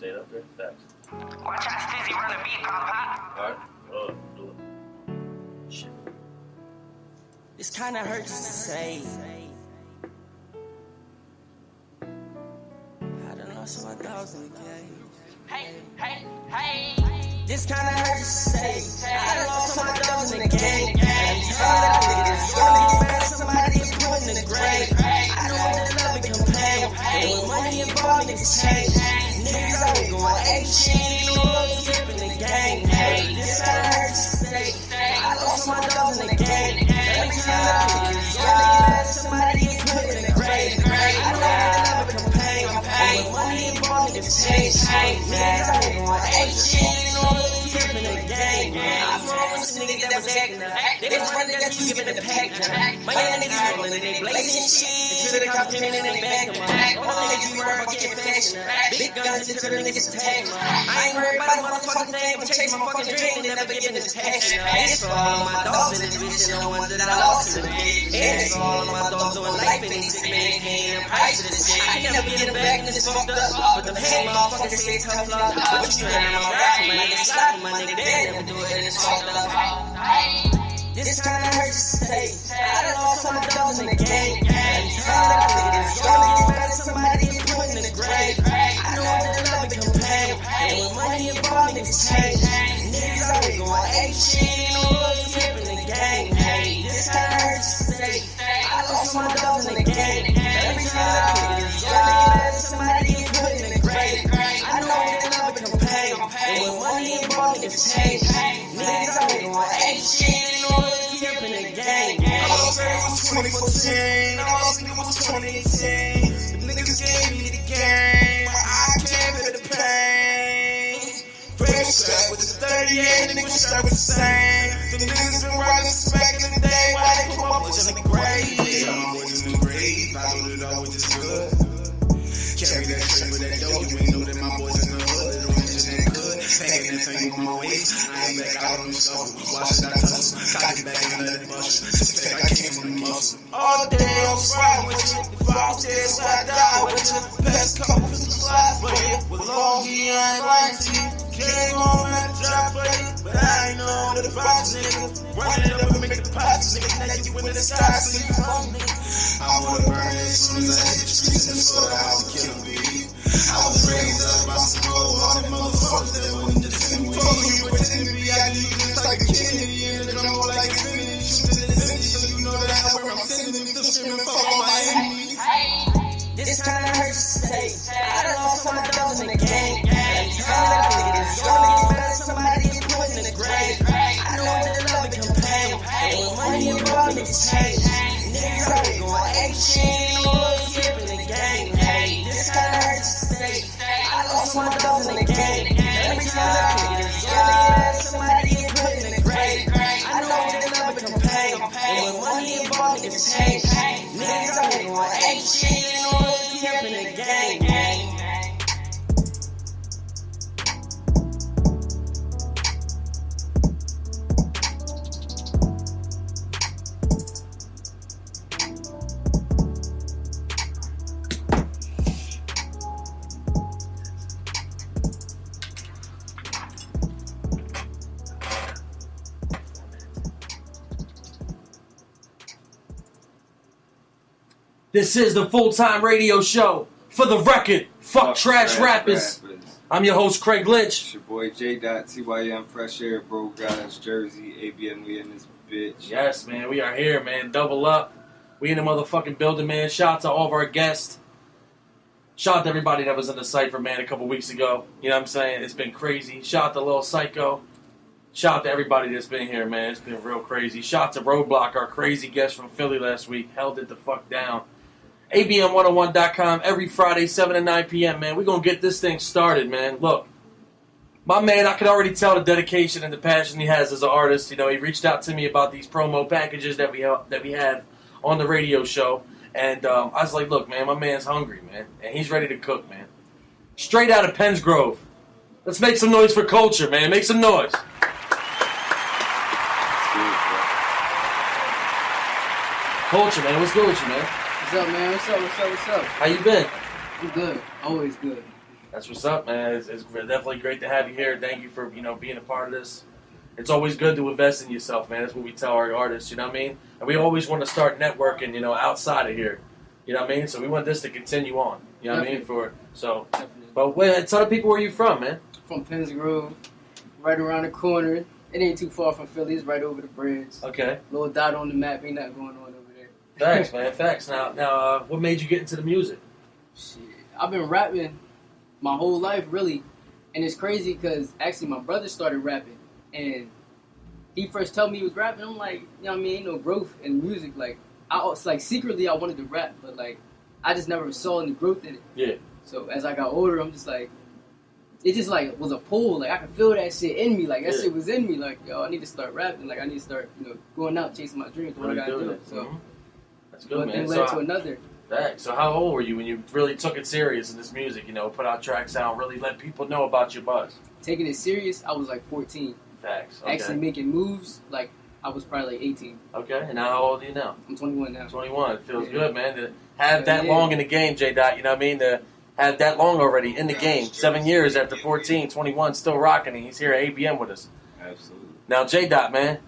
stayed up there? Facts. Watch out, Stizzy, run the beat, Pop. Alright. Oh, do it. Shit. This kinda hurts to say. I done lost my dogs in the cage. Hey. This kinda hurts to say. I done lost my dogs in the game. Every time that I think it's gonna get mad, somebody is put in the grave. I know what the love it can pay. And when money involved, niggas change. Niggas always going ape shit. No love tip in the game. Hey, this kinda hurts to say. I lost my dogs in the game. Every time I think it's gonna get mad, somebody is put in the grave. I know what the love it can pay. And when money involved, niggas change. Niggas always going ape shit. No love tip in the game. I'm wrong with the niggas that was acting up. They was running that you giving the pack. My young niggas rolling and they blazing shit. To the cop in and they back them up. All niggas you worry about getting fashion. Big guns to the niggas tag. I ain't worried about the motherfucking thing, but chase my fucking dream and never getting this passion. It's for all of my dogs in this bitch and the ones that I lost in the game. And it's for all of my dogs doing life and these sick man paying the price of this shit. I ain't never get back and it's fucked up. But the pain motherfuckers say tough love. But you heard my rap, my niggas slap, my nigga they never do it and it's fucked up. This kinda hurts to say. I done lost my dogs in the game. Every time that I think it's gonna get mad, somebody is put in the grave. I know what the love it can pay. And when money involved, niggas change. Niggas always going ape shit. No love tip in the game. Hey, this kinda hurts to say. I lost my dogs in the game. Every time that I think it's gonna get mad, somebody is put in the grave. I know what the love it can pay. And when money involved, niggas change. Niggas always going ape shit. No love tip in the game. I lost it was 2014. I lost it was 2018. The niggas gave me the game. I can't feel the pain. Fresh strap with the 38, the niggas strap with the same. The niggas been riding since back in the day. Why they put my boys in the grave? They got my boys in the grave. I know that all was just good. Carry that straight with that dope. You ain't know that my boys in the hood. They don't mention that good. Hanging that thing on my waist. I ain't back out on the sofa. Watch that tussle. Cock it back and let it bust. Suspect I came from the muscle. All day I was riding with you. If I was dead, so I die with you. Best couple pistol slides for you. With long he ain't lying to you. Came home and had to drive for you. But I ain't know the fights, nigga. Running it up and make the pots, nigga. Now you in the sky, so you phone me. I wanna burn it as soon as I hit the streets in the soda house and kill a beat. I was raised up by some old hearted motherfuckers that wouldn't defend me. Fuck who you pretend to be, I do you just like a Kennedy in the jungle like Infinity. Shooting in the city, so you know that I know where I'm sending them. Still screaming, fuck all my enemies. This kinda hurts to say. I done lost my dogs in the game. Every time that I think it's gonna get mad, somebody is put in the grave. I know what the love it can pay. And when money involved, niggas change. Niggas always going ape shit. No love tip in the game. Hey, this kinda hurts to say. I lost my dogs in the game. Every time that I think it's gonna get mad, somebody is put in the grave. I know what the love it can pay. And when money involved, niggas change. Niggas always going ape shit. No love tip in the game. This is the full-time radio show. For the record, fuck trash rappers. I'm your host, Craig Lynch. It's your boy J.TYM, Fresh Air, Bro Guys, Jersey, ABN, we in this bitch. Yes, man, we are here, man. Double up. We in the motherfucking building, man. Shout out to all of our guests. Shout out to everybody that was in the Cypher, man, a couple weeks ago. You know what I'm saying? It's been crazy. Shout out to Lil Psycho. Shout out to everybody that's been here, man. It's been real crazy. Shout out to Roadblock, our crazy guest from Philly last week. Held it the fuck down. ABM101.com every Friday, 7 to 9 p.m., man. We're going to get this thing started, man. Look, my man, I can already tell the dedication and the passion he has as an artist. You know, he reached out to me about these promo packages that we have on the radio show. And I was like, look, man, my man's hungry, man. And he's ready to cook, man. Straight out of Pennsgrove. Let's make some noise for culture, man. Make some noise. Culture, man. What's good with you, man? What's up, man? What's up? How you been? I'm good. Always good. That's what's up, man. It's definitely great to have you here. Thank you for being a part of this. It's always good to invest in yourself, man. That's what we tell our artists. You know what I mean? And we always want to start networking, outside of here. You know what I mean? So we want this to continue on. You know what I mean? But wait, tell the people where you from, man. From Pennsgrove, right around the corner. It ain't too far from Philly. It's right over the bridge. Okay. Little dot on the map. Ain't nothing going on over there. Thanks, man. Thanks. Now, what made you get into the music? Shit, I've been rapping my whole life, really. And it's crazy because actually my brother started rapping. And he first told me he was rapping. I'm like, ain't no growth in music. Like, secretly I wanted to rap, but like, I just never saw any growth in it. Yeah. So as I got older, I'm just like, it just like was a pull. Like I could feel that shit in me. Like that shit was in me. Like, yo, I need to start rapping. Like I need to start, going out chasing my dreams. What I gotta do. So that's good, one man. thing led to another. Thanks. So how old were you when you really took it serious in this music? Put out tracks out, really let people know about your buzz. Taking it serious, I was like 14. Thanks. Okay. Actually making moves, like I was probably like 18. Okay. And now how old are you now? I'm 21 now. 21. It feels good, man. To have that long in the game, J. Dot. You know what I mean? To have that long already in the game. 7 years after 14, 21, still rocking. And he's here at ABM with us. Absolutely. Now, J. Dot, man,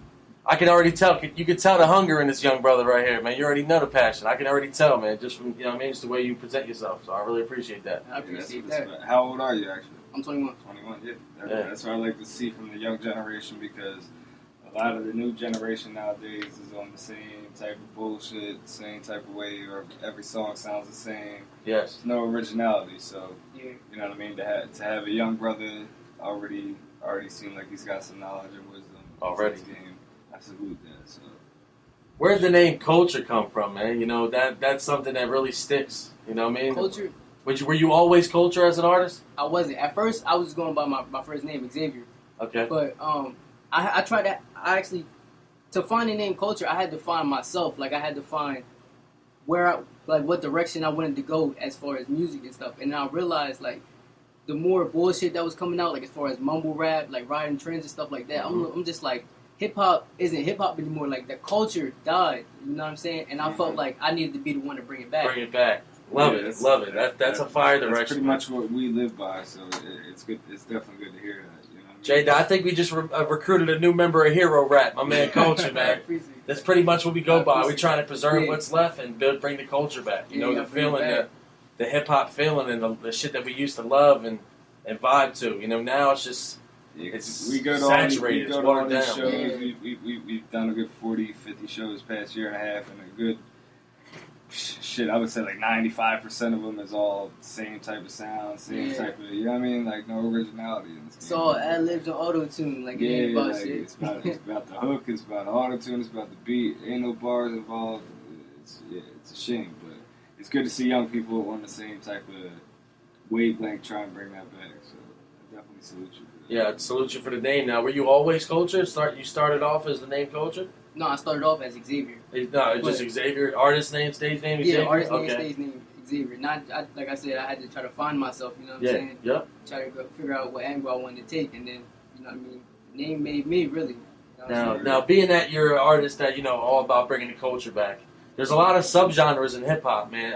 I can already tell. You can tell the hunger in this young brother right here, man. You already know the passion. I can already tell, man, just from just the way you present yourself. So I really appreciate that. I appreciate that. How old are you, actually? I'm 21. 21, yeah. That's what I like to see from the young generation, because a lot of the new generation nowadays is on the same type of bullshit, same type of way, or every song sounds the same. Yes. There's no originality, so Yeah. you know what I mean. To have a young brother already seem like he's got some knowledge and wisdom Already. in this game. I salute that. So Where did the name Culture come from, man? That's something that really sticks. You know what I mean? Culture. Were you always Culture as an artist? I wasn't. At first, I was going by my first name, Xavier. Okay. But I tried that. I actually, to find the name Culture, I had to find myself. Like I had to find what direction I wanted to go as far as music and stuff. And I realized like the more bullshit that was coming out, like as far as mumble rap, like riding trends and stuff like that. I'm just like, hip hop isn't hip hop anymore. Like the culture died. You know what I'm saying? And I felt like I needed to be the one to bring it back. Bring it back. Love it. That's a fire direction. That's pretty much what we live by. So it's good. It's definitely good to hear that. You know what I mean? Jay, I think we just recruited a new member of Hero Rap, my man Culture, man. That's pretty much what we go by. We're trying to preserve what's left and bring the culture back. The feeling, the hip hop feeling, and the shit that we used to love and vibe to. Now it's just we go to saturated. All, we go it's to all watered these down. shows. We've done a good 40, 50 shows past year and a half, and a good shit. I would say like 95% of them is all same type of sound, same type of. You know what I mean? Like no originality in this game. It's all ad libs and auto tune. Like it ain't about shit. It's about the hook. It's about the auto tune. It's about the beat. Ain't no bars involved. It's a shame, but it's good to see young people on the same type of wavelength try and bring that back. So I definitely salute you. Yeah, I salute you for the name. Now, were you always Culture? You started off as the name Culture? No, I started off as Xavier. No, it's just Xavier. Artist name, stage name, Xavier? Yeah, artist name, stage name, Xavier. Like I said, I had to try to find myself, you know what I'm saying? Yep. Try to figure out what angle I wanted to take, and then, you know what I mean? Name made me, really. You know Now, being that you're an artist that, all about bringing the culture back, there's a lot of subgenres in hip-hop, man.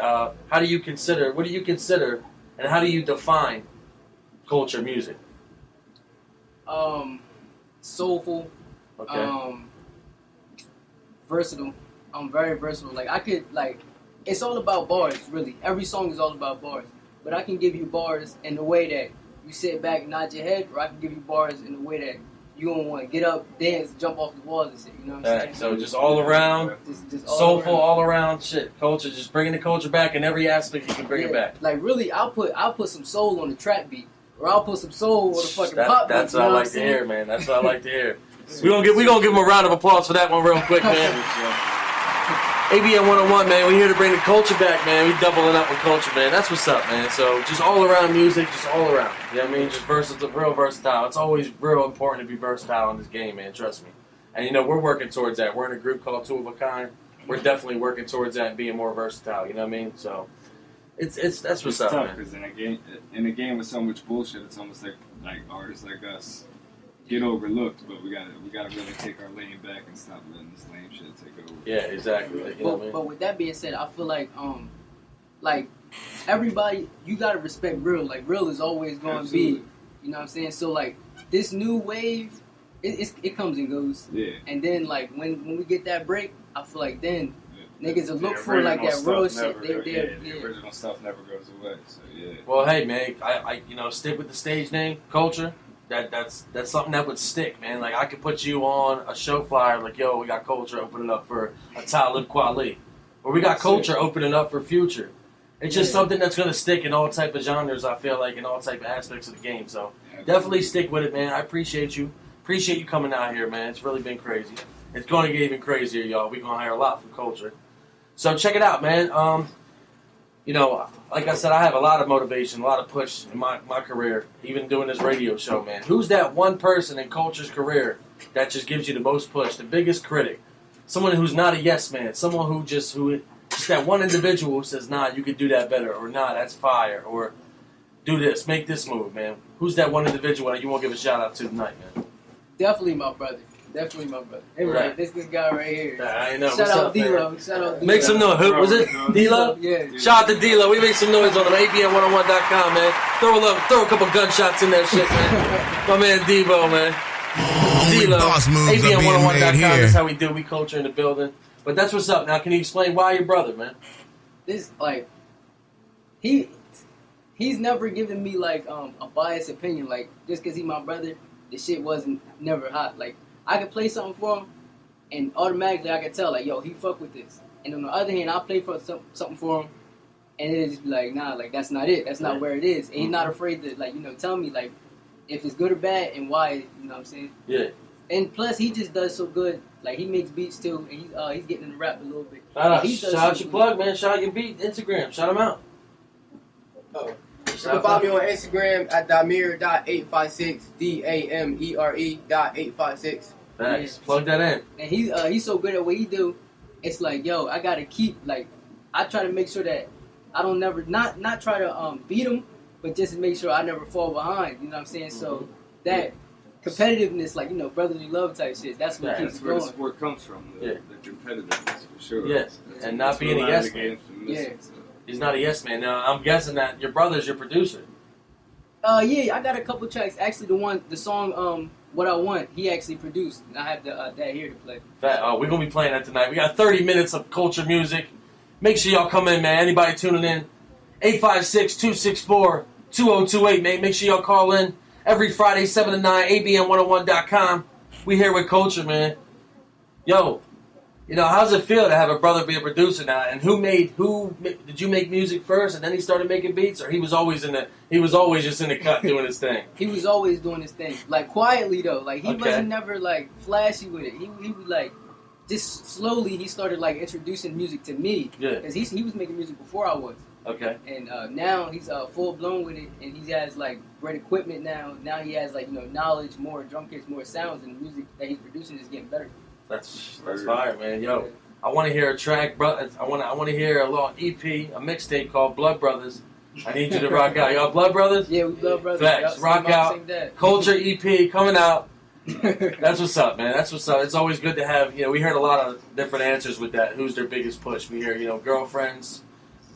What do you consider, and how do you define culture music? Soulful. Okay. Versatile. I'm very versatile. It's all about bars, really. Every song is all about bars. But I can give you bars in the way that you sit back and nod your head, or I can give you bars in the way that you don't want to get up, dance, jump off the walls and shit. You know what I'm saying? So just all around, just soulful, all around shit. Culture, just bringing the culture back in every aspect you can bring it back. Like really, I'll put some soul on the trap beat, or I'll put some soul on the fucking pop beat. That's what I like to hear, man. That's what I like to hear. We gonna give him a round of applause for that one real quick, man. ABM 101, man. We're here to bring the culture back, man. We doubling up with culture, man. That's what's up, man. So just all around music, just all around. You know what I mean? Just versatile, real versatile. It's always real important to be versatile in this game, man. Trust me. And we're working towards that. We're in a group called Two of a Kind. We're definitely working towards that and being more versatile. You know what I mean? So that's what's up, tough, man. Because in a game with so much bullshit, it's almost like artists like us get overlooked, but we gotta really take our lane back and stop letting this lame shit take over. Yeah, exactly. Like, you know what I mean? But with that being said, I feel like like everybody, you gotta respect real. Like real is always going to be, you know what I'm saying? So like this new wave, it comes and goes. Yeah. And then like when we get that break, I feel like then niggas will look The for like that original real stuff shit. never- The the original stuff never goes away. So yeah. Well, hey man, I stick with the stage name culture. That's something that would stick, man. Like I could put you on a show flyer, like yo, we got culture opening up for a Talib Kweli, or we got culture opening up for Future. It's just something that's gonna stick in all type of genres. I feel like in all type of aspects of the game. So definitely stick with it, man. I appreciate you. Appreciate you coming out here, man. It's really been crazy. It's going to get even crazier, y'all. We're going to hire a lot from culture. So check it out, man. Like I said, I have a lot of motivation, a lot of push in my career, even doing this radio show, man. Who's that one person in culture's career that just gives you the most push, the biggest critic? Someone who's not a yes man. Someone who just that one individual who says, nah, you could do that better, or nah, that's fire, or do this, make this move, man. Who's that one individual that you want to give a shout out to tonight, man? Definitely my brother. Definitely my brother. Hey, right. This guy right here. I know. Shout out D-Lo. Shout out D-Lo. Make some noise. Who was it? D-Lo? Yeah. Shout out to D-Lo. We make some noise on him. ABN101.com, man. Throw a couple gunshots in that shit, man. My man Devo, man. D-Lo. ABN101.com. That's how we do. We culture in the building. But that's what's up. Now, can you explain why your brother, man? This, like, he's never given me, like, a biased opinion. Like, just because he's my brother, the shit wasn't never hot. Like, I could play something for him, and automatically I could tell, like, yo, he fuck with this. And on the other hand, I'll play for something for him, and it'll just be like, nah, like, that's not it. That's not where it is. And he's not afraid to, like, tell me, like, if it's good or bad and why, you know what I'm saying? Yeah. And plus, he just does so good. Like, he makes beats, too, and he's getting in the rap a little bit. Shout out your plug, man. Shout out your beat, Instagram. Shout him out. Oh. You can follow me on Instagram at Damir.856, DAMERE.856. Thanks. Plug that in. And he's so good at what he do. It's like, yo, I gotta keep, like, I try to make sure that I don't never not try to beat him, but just make sure I never fall behind. You know what I'm saying? So that competitiveness, like, brotherly love type shit. That's what keeps that's where going. the sport comes from. The competitiveness, for sure. Yes, and not being a yes man. Yeah. He's not a yes man. Now, I'm guessing that your brother's your producer. Yeah, I got a couple tracks. Actually, the song, What I Want, he actually produced. And I have that here to play. We're going to be playing that tonight. We got 30 minutes of culture music. Make sure y'all come in, man. Anybody tuning in, 856-264-2028, man. Make sure y'all call in every Friday, 7 to 9, ABN101.com. We here with culture, man. Yo, how's it feel to have a brother be a producer now? And did you make music first and then he started making beats, or he was always just in the cut doing his thing? He was always doing his thing, like quietly though. Like he wasn't never like flashy with it. He would like just slowly he started like introducing music to me. Yeah. Because he was making music before I was. Okay. And now he's full blown with it, and he has like great equipment now. Now he has like knowledge, more drum kits, more sounds, and the music that he's producing is getting better. That's fire, man. Yo, I want to hear a track, bro. I want to hear a little EP, a mixtape called Blood Brothers. I need you to rock out. Y'all Blood Brothers? Yeah, we Blood Brothers. Facts. Rock out. Culture EP coming out. That's what's up, man. That's what's up. It's always good to have, we heard a lot of different answers with that. Who's their biggest push? We hear, girlfriends,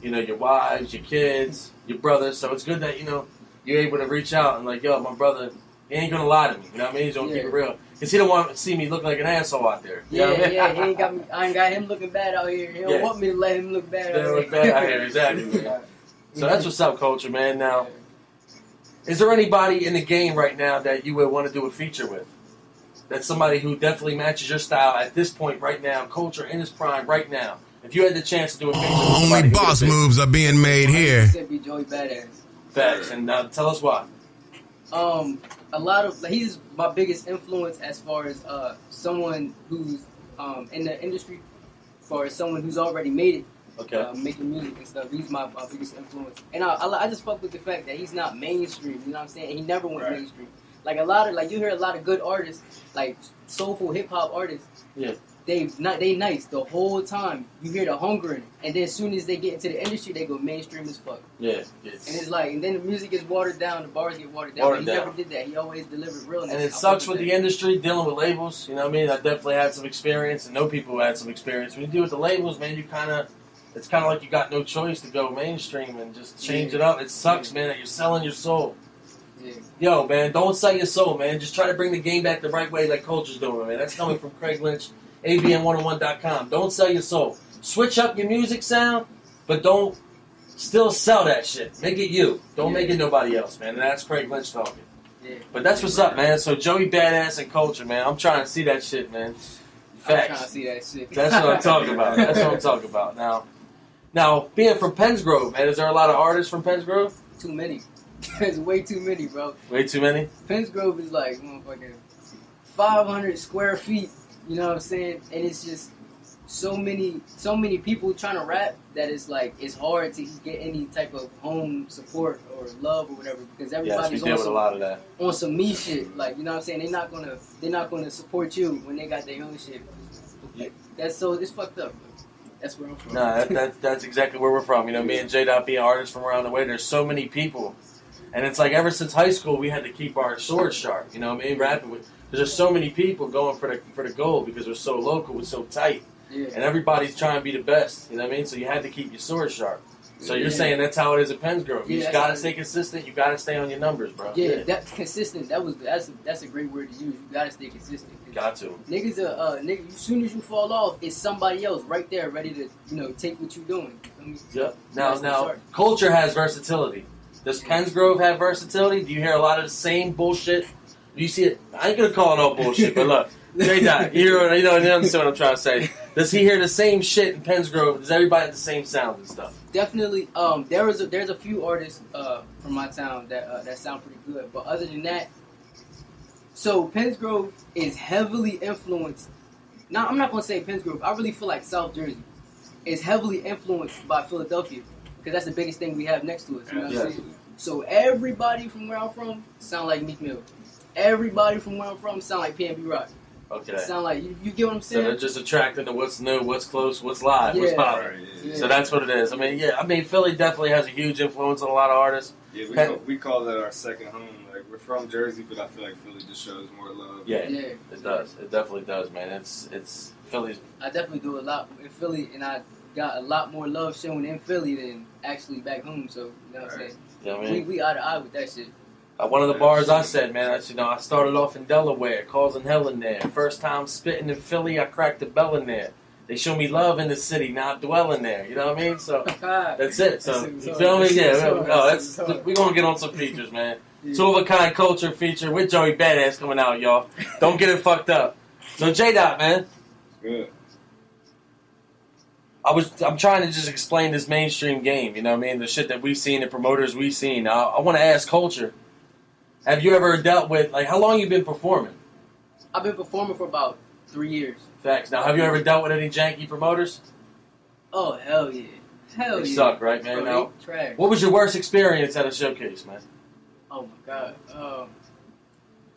your wives, your kids, your brothers. So it's good that, you're able to reach out and like, yo, my brother, he ain't gonna lie to me. You know what I mean? He's gonna keep it real. Because he don't want to see me look like an asshole out there. You know what I mean? He ain't got me. I ain't got him looking bad out here. He don't want me to let him look bad out here. Look bad out here, exactly. So that's what's up, culture, man. Now, is there anybody in the game right now that you would want to do a feature with? That's somebody who definitely matches your style at this point right now, culture in his prime right now. If you had the chance to do a feature with somebody, only boss moves are being made here. Be Joey Badass. Facts, and tell us why. A lot of he's my biggest influence as far as someone who's in the industry, as far as someone who's already made it. Okay. Making music and stuff. He's my biggest influence, and I just fuck with the fact that he's not mainstream. You know what I'm saying? He never went mainstream. Like you hear a lot of good artists, like soulful hip hop artists. Yeah. They nice the whole time. You hear the hunger in it, and then as soon as they get into the industry, they go mainstream as fuck. Yeah. And it's like, and then the music gets watered down, the bars get watered down. But he never did that. He always delivered realness. And it sucks with the industry dealing with labels. You know what I mean? I definitely had some experience, and know people who had some experience. When you deal with the labels, man, you kind of it's kind of like you got no choice to go mainstream and just change it up. It sucks, man, that you're selling your soul. Yeah. Yo, man, don't sell your soul, man. Just try to bring the game back the right way like Culture's doing, man. That's coming from Craig Lynch, ABN101.com. Don't sell your soul. Switch up your music sound, but don't still sell that shit. Make it you. Don't make it nobody else, man. And that's Craig Lynch talking. Yeah. But that's what's up, man. So Joey Badass and Culture, man. I'm trying to see that shit, man. I'm trying to Facts. see that shit. That's what I'm talking about. That's what I'm talking about. Now, being from Pennsgrove, man, is there a lot of artists from Pennsgrove? Too many. There's way too many, bro. Way too many? Pennsgrove is like motherfucking 500 square feet. You know what I'm saying? And it's just so many people trying to rap that it's like it's hard to get any type of home support or love or whatever because Yes, we everybody's deal with a lot of that. on some me shit. Like, you know what I'm saying? They're not gonna support you when they got their own shit. Yeah. That's so it's fucked up. Bro. That's where I'm from. No, that's exactly where we're from. You know, me and J-Dot being artists from around the way, there's so many people. And it's like ever since high school, we had to keep our swords sharp. You know what I mean? Rapping with, because there's so many people going for the gold because we're so local, we're so tight. Yeah. And everybody's trying to be the best. You know what I mean? So you had to keep your sword sharp. So you're saying that's how it is at Pennsgrove. You Yeah, just got to stay consistent. You got to stay on your numbers, bro. Yeah, that's consistent. That's a great word to use. You gotta stay consistent. Got to. Niggas, nigga, as soon as you fall off, it's somebody else right there ready to, take what you're doing. Yep. Now, Culture has versatility. Does Pennsgrove have versatility? Do you hear a lot of the same bullshit? Do you see it? I ain't gonna call it all bullshit, but look, J-Dot, you understand what I'm trying to say. Does he hear the same shit in Pennsgrove? Does everybody have the same sound and stuff? Definitely. There's a few artists from my town that sound pretty good, but other than that, so Pennsgrove is heavily influenced. Now, I'm not gonna say Pennsgrove. I really feel like South Jersey is heavily influenced by Philadelphia because that's the biggest thing we have next to us. You know what I'm saying? So everybody from where I'm from sound like Meek Mill. Everybody from where I'm from sound like PNB Rock. Okay. Sound like you get what I'm So saying? they're just attracted to what's new, what's close, what's live, what's Yeah. popping. Yeah. So that's what it is. I mean, Philly definitely has a huge influence on a lot of artists. Yeah, we call that our second home. Like, we're from Jersey, but I feel like Philly just shows more love. Yeah, it does. It definitely does, man. It's Philly's. I definitely do a lot in Philly, and I got a lot more love shown in Philly than actually back home. So you know what I'm saying? You know what I mean? We eye to eye with that shit. One of the bars I said, man, I started off in Delaware, causing hell in there. First time spitting in Philly, I cracked the bell in there. They show me love in the city, now I dwell in there. You know what I mean? So that's it. So you feel me? Yeah. We're gonna get on some features, man. Yeah. Two of a kind culture feature with Joey Badass coming out, y'all. Don't get it fucked up. So J-Dot, man. Good. I'm trying to just explain this mainstream game. You know what I mean? The shit that we've seen, the promoters we've seen. I want to ask Culture. Have you ever dealt with, like, how long you been performing? I've been performing for about 3 years. Facts. Now, have you ever dealt with any janky promoters? Oh, hell yeah. Hell They yeah. suck, right, man? Bro, Now, they trash. what was your worst experience at a showcase, man? Oh, my God.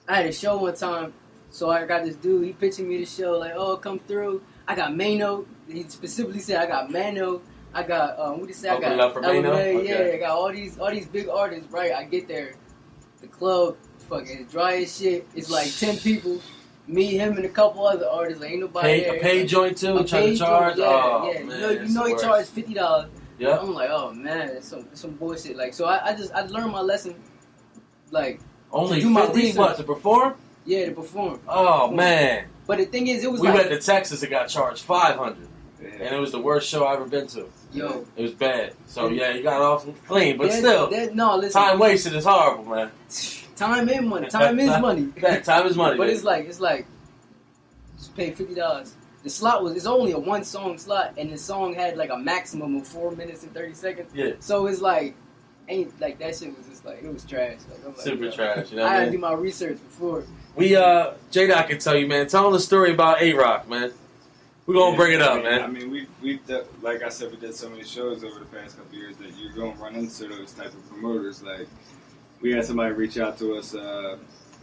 I had a show one time, so I got this dude, he pitching me the show, like, oh, come through. I got Mano. He specifically said I got Mano. I got, what did he say? I Open it got up for Mano? Okay. Yeah, I got all these big artists, right? I get there. The club fucking dry as shit. It's like 10 people. Me, him, and a couple other artists. Like, ain't nobody there. A paid joint, too? A Trying to paid charge? joint, yeah, Oh, yeah. man. You know he charged $50. Yeah. I'm like, oh, man, it's some bullshit. Like, so I learned my lesson, like, Only do my 50? research. What, to perform? yeah, to perform. Oh, man. But the thing is, it was We like, went to Texas and got charged $500. And it was the worst show I've ever been to. yo. It was bad. So, yeah, you got off clean. But still, No, listen. time wasted is horrible, man. Time and money. Time is money. Time is money. But baby. it's like, just pay $50. The slot it's only a 1-song slot, and the song had like a maximum of 4 minutes and 30 seconds. Yeah. So it's like, ain't like that shit was just like it was trash. Like, I'm like, Super yo, trash, you know I what I had to do mean? my research before. We, J-Dot can tell you, man. Tell him the story about A-Rock, man. We're going to bring it up, man. I mean, we've like I said, we did so many shows over the past couple of years that you're going to run into those type of promoters. Like, we had somebody reach out to us,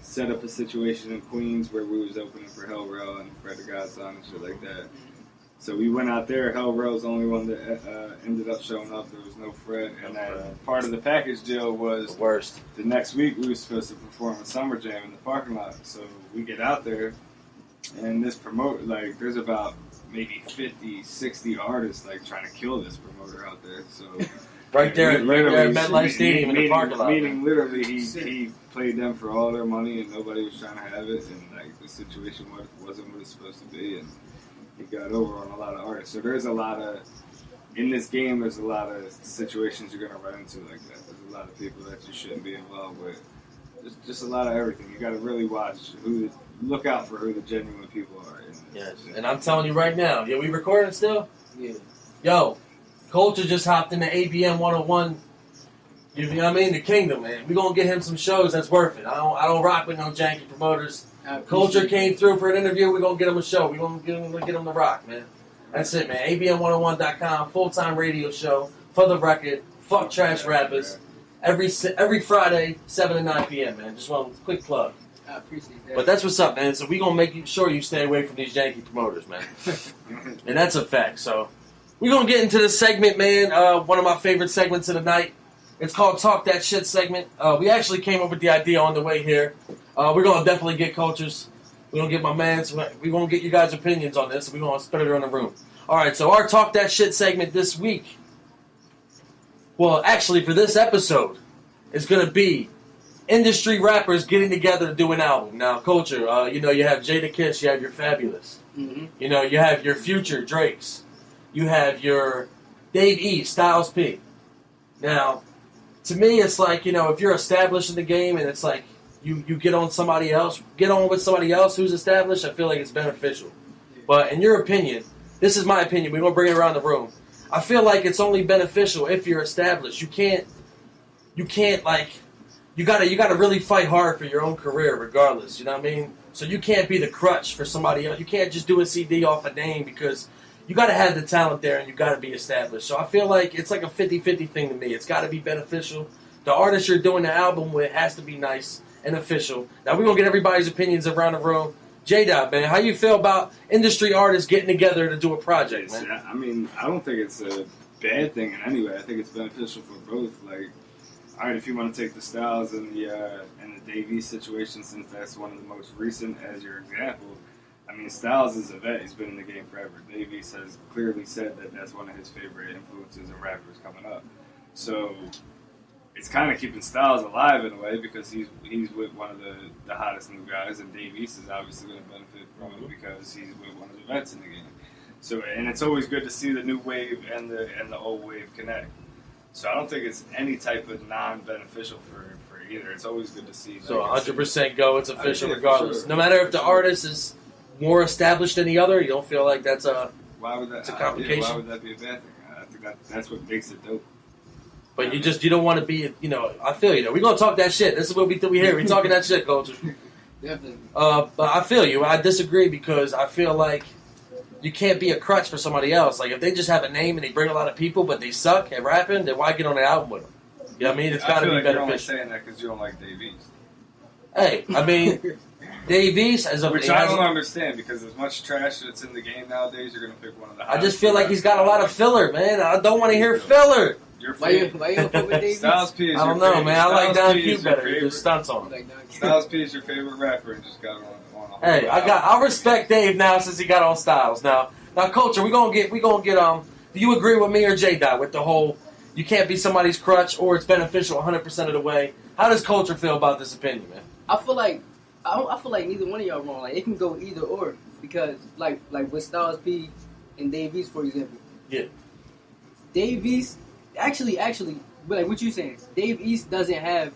set up a situation in Queens where we was opening for Hell Rel and Fred the Godson and shit like that. So we went out there. Hell Rel's the only one that ended up showing up. There was no Fred. And part of the package deal was The worst. the next week we were supposed to perform a summer jam in the parking lot. So we get out there. And this like, there's about maybe 50, 60 artists like trying to kill this promoter out there. So right there at MetLife Stadium in the parking lot. Meaning, literally, he played them for all their money, and nobody was trying to have it, and like the situation wasn't what it's supposed to be, and he got over on a lot of artists. So there's a lot of in this game. There's a lot of situations you're gonna run into like that. There's a lot of people that you shouldn't be involved with. Just a lot of everything. You got to really look out for who the genuine people are. Yes, and I'm telling you right now, we recording still? Yeah. Yo, Culture just hopped into ABM 101. You know what I mean? The Kingdom, man. We gonna get him some shows that's worth it. I don't rock with no janky promoters. Culture came through for an interview. We gonna get him a show. We gonna get him to rock, man. That's it, man. ABM101.com, full-time radio show for the record. Fuck trash rappers. Every Friday, 7 to 9 p.m., man. Just one quick plug. I appreciate that. But that's what's up, man. So we gonna make sure you stay away from these janky promoters, man. And that's a fact. So we gonna get into this segment, man. One of my favorite segments of the night. It's called Talk That Shit segment. We actually came up with the idea on the way here. We're gonna definitely get Cultures. We're gonna get my mans. We're gonna get you guys' opinions on this. We're gonna spread it around the room. All right. So our Talk That Shit segment this week. Well, actually, for this episode, it's gonna be industry rappers getting together to do an album. Now, Culture, you have Jada Kiss, you have your Fabulous. Mm-hmm. You have your Future Drakes. You have your Dave East, Styles P. Now, to me, it's like, if you're established in the game and it's like you get on with somebody else who's established, I feel like it's beneficial. But in your opinion, this is my opinion, we're going to bring it around the room. I feel like it's only beneficial if you're established. You can't like, you gotta really fight hard for your own career regardless, you know what I mean? So you can't be the crutch for somebody else. You can't just do a CD off a name because you gotta have the talent there and you gotta be established. So I feel like it's like a 50-50 thing to me. It's gotta be beneficial. The artist you're doing the album with has to be nice and official. Now we're gonna get everybody's opinions around the room. J-Dot, man, how you feel about industry artists getting together to do a project, man? I mean, I don't think it's a bad thing in any way. I think it's beneficial for both. Like, all right, if you want to take the Styles and the Davies situation, since that's one of the most recent as your example, I mean, Styles is a vet. He's been in the game forever. Davies has clearly said that that's one of his favorite influences and rappers coming up. So it's kind of keeping Styles alive in a way because he's with one of the hottest new guys, and Davies is obviously going to benefit from it because he's with one of the vets in the game. So, and it's always good to see the new wave and the old wave connect. So I don't think it's any type of non-beneficial for either. It's always good to see. So 100% go. It's official regardless. Sure. No matter if the artist is more established than the other, you don't feel like that's a complication? Why would that be a bad thing? I think that's what makes it dope. But you don't want to be, I feel you though. We're going to talk that shit. This is what we do here. We're talking that shit, Culture. Definitely. But I feel you. I disagree because I feel like you can't be a crutch for somebody else. Like, if they just have a name and they bring a lot of people, but they suck at rapping, then why get on an album with them? You know what I mean? It's got to be beneficial. You're only saying that because you don't like Dave East. Hey, I mean, Dave East as a... Which I don't understand, because as much trash that's in the game nowadays, you're going to pick one of the hottest. I just feel like he's got a lot of filler, man. I don't want to hear filler. Why you don't fuck with Dave Styles P is I don't know, man. I like Don Q better. He just stunts on him. Styles P is your favorite rapper and just got on a Hey, I respect Dave now since he got on Styles. Now, Culture, we gonna get. Do you agree with me or J Dot with the whole? You can't be somebody's crutch, or it's beneficial 100% of the way. How does Culture feel about this opinion, man? I feel like neither one of y'all wrong. Like, it can go either or, because like with Styles P and Dave East, for example. Yeah. Dave East actually, like what you saying? Dave East doesn't have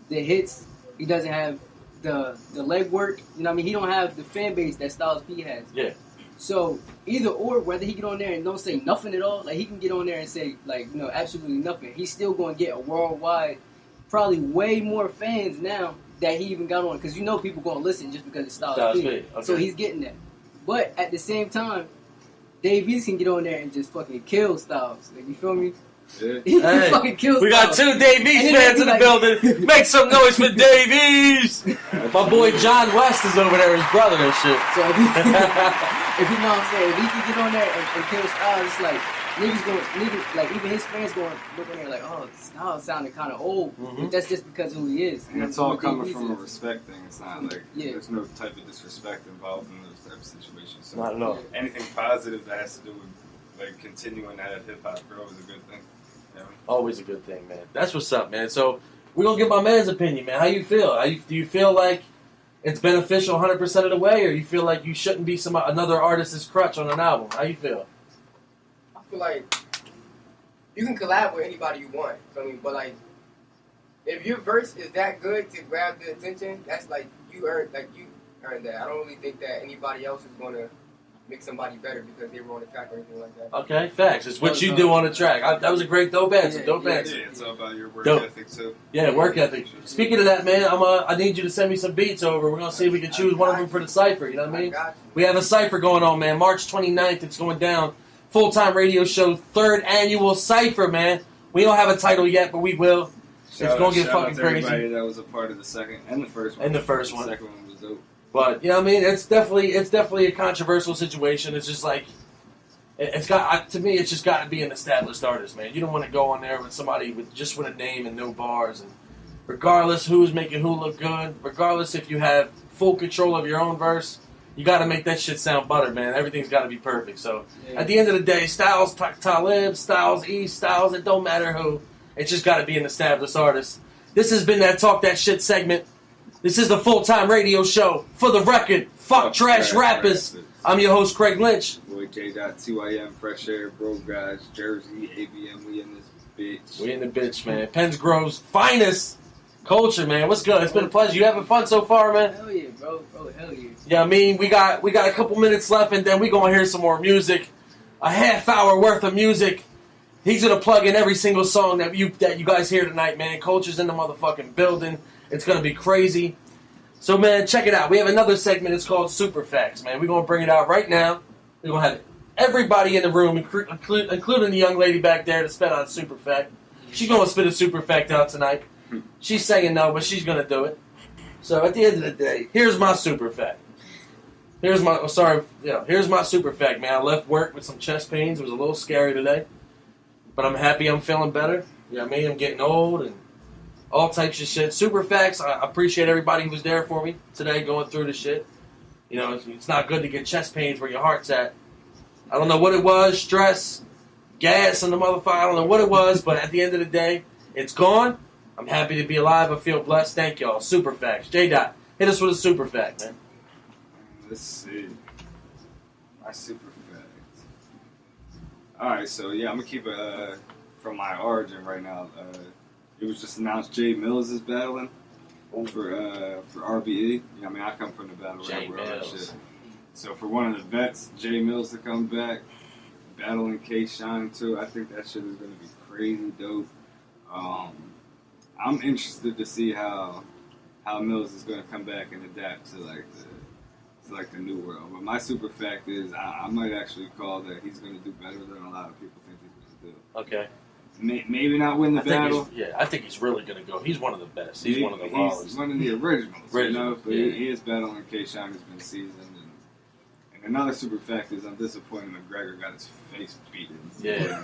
the hits. He doesn't have the legwork. You know what I mean? He don't have the fan base that Styles P has. Yeah. So either or, whether he get on there and don't say nothing at all, like he can get on there and say absolutely nothing. He's still going to get a worldwide, probably way more fans now that he even got on, because people going to listen just because it's Styles P. Okay. So he's getting that. But at the same time, Dave East can get on there and just fucking kill Styles. Like, you feel me? Yeah. He can fucking kill Styles. We got two Dave East fans in the building. Make some noise for Dave East. My boy John West is over there, his brother and shit. So if you know what I'm saying, if he can get on there and kill Styles, it's like niggas, like even his fans going looking there like, oh, Styles sounded kind of old. Mhm. But that's just because of who he is. And it's all coming from a respect thing. It's not like Yeah. there's no type of disrespect involved in those type of situations. So Not at all. anything positive that has to do with like continuing to have hip hop grow is a good thing. You know? Always a good thing, man. That's what's up, man. So we're gonna get my man's opinion, man. How you feel? Do you feel like it's beneficial 100% of the way, or you feel like you shouldn't be another artist's crutch on an album? How you feel? I feel like you can collab with anybody you want. I mean, but like, if your verse is that good to grab the attention, that's like you earned that. I don't really think that anybody else is gonna make somebody better because they were on the track or anything like that. Okay, facts. It's what you do on the track. That was a great dope answer. Yeah, it's all about your work Dope. ethic too. Yeah, work ethic. Speaking of that, man, I need you to send me some beats over. We're gonna see if we can choose one of them for the cipher. You know what I mean? We have a cipher going on, man. March 29th, it's going down. Full-time radio show, 3rd annual cipher, man. We don't have a title yet, but we will. It's gonna get fucking crazy. Everybody that was a part of the second and the first one. And the first one. The second one was dope. But you know what I mean? It's definitely a controversial situation. It's just like to me, it's just got to be an established artist, man. You don't want to go on there with somebody with a name and no bars, and regardless who's making who look good, regardless if you have full control of your own verse, you got to make that shit sound butter, man. Everything's got to be perfect. So at the end of the day, Styles, Talib, Styles, East, Styles, it don't matter who. It's just got to be an established artist. This has been that Talk That Shit segment. This is the full-time radio show. For the record, fuck trash rappers. I'm your host, Craig Lynch. Boy, J.2IM, Fresh Air, Bro Guys, Jersey, ABM, we in this bitch. We in the bitch, man. Pennsgrove's finest culture, man. What's good? It's been a pleasure. You having fun so far, man? Hell yeah, bro. Hell yeah. Yeah, I mean, we got a couple minutes left, and then we gonna hear some more music. A half hour worth of music. He's gonna plug in every single song that you guys hear tonight, man. Culture's in the motherfucking building. It's going to be crazy. So, man, check it out. We have another segment. It's called Super Facts, man. We're going to bring it out right now. We're going to have everybody in the room, including the young lady back there, to spit out a super fact. She's going to spit a super fact out tonight. She's saying no, but she's going to do it. So, at the end of the day, here's my super fact. Here's my super fact, man. I left work with some chest pains. It was a little scary today. But I'm happy I'm feeling better. You know what I mean? I'm getting old and all types of shit. Super facts. I appreciate everybody who was there for me today going through the shit. You know, it's not good to get chest pains where your heart's at. I don't know what it was, stress, gas in the motherfucker. I don't know what it was, but at the end of the day, it's gone. I'm happy to be alive. I feel blessed. Thank y'all. Super facts. J-Dot, hit us with a super fact, man. Let's see. My super fact. Alright, so yeah, I'm going to keep it from my origin right now. It was just announced Jay Mills is battling for RBE. Yeah, I mean, I come from the battle rap world and shit. So for one of the vets, Jay Mills to come back, battling K-Shine too, I think that shit is going to be crazy dope. I'm interested to see how Mills is going to come back and adapt to the new world. But my super fact is I might actually call that he's going to do better than a lot of people think he's going to do. Okay. Maybe not win the battle. I think he's really going to go. He's one of the best. He's one of the rawest. He's one of the originals. You know, but he is battling K-Shine, who's been seasoned. And another super fact is I'm disappointed McGregor got his face beaten. Yeah.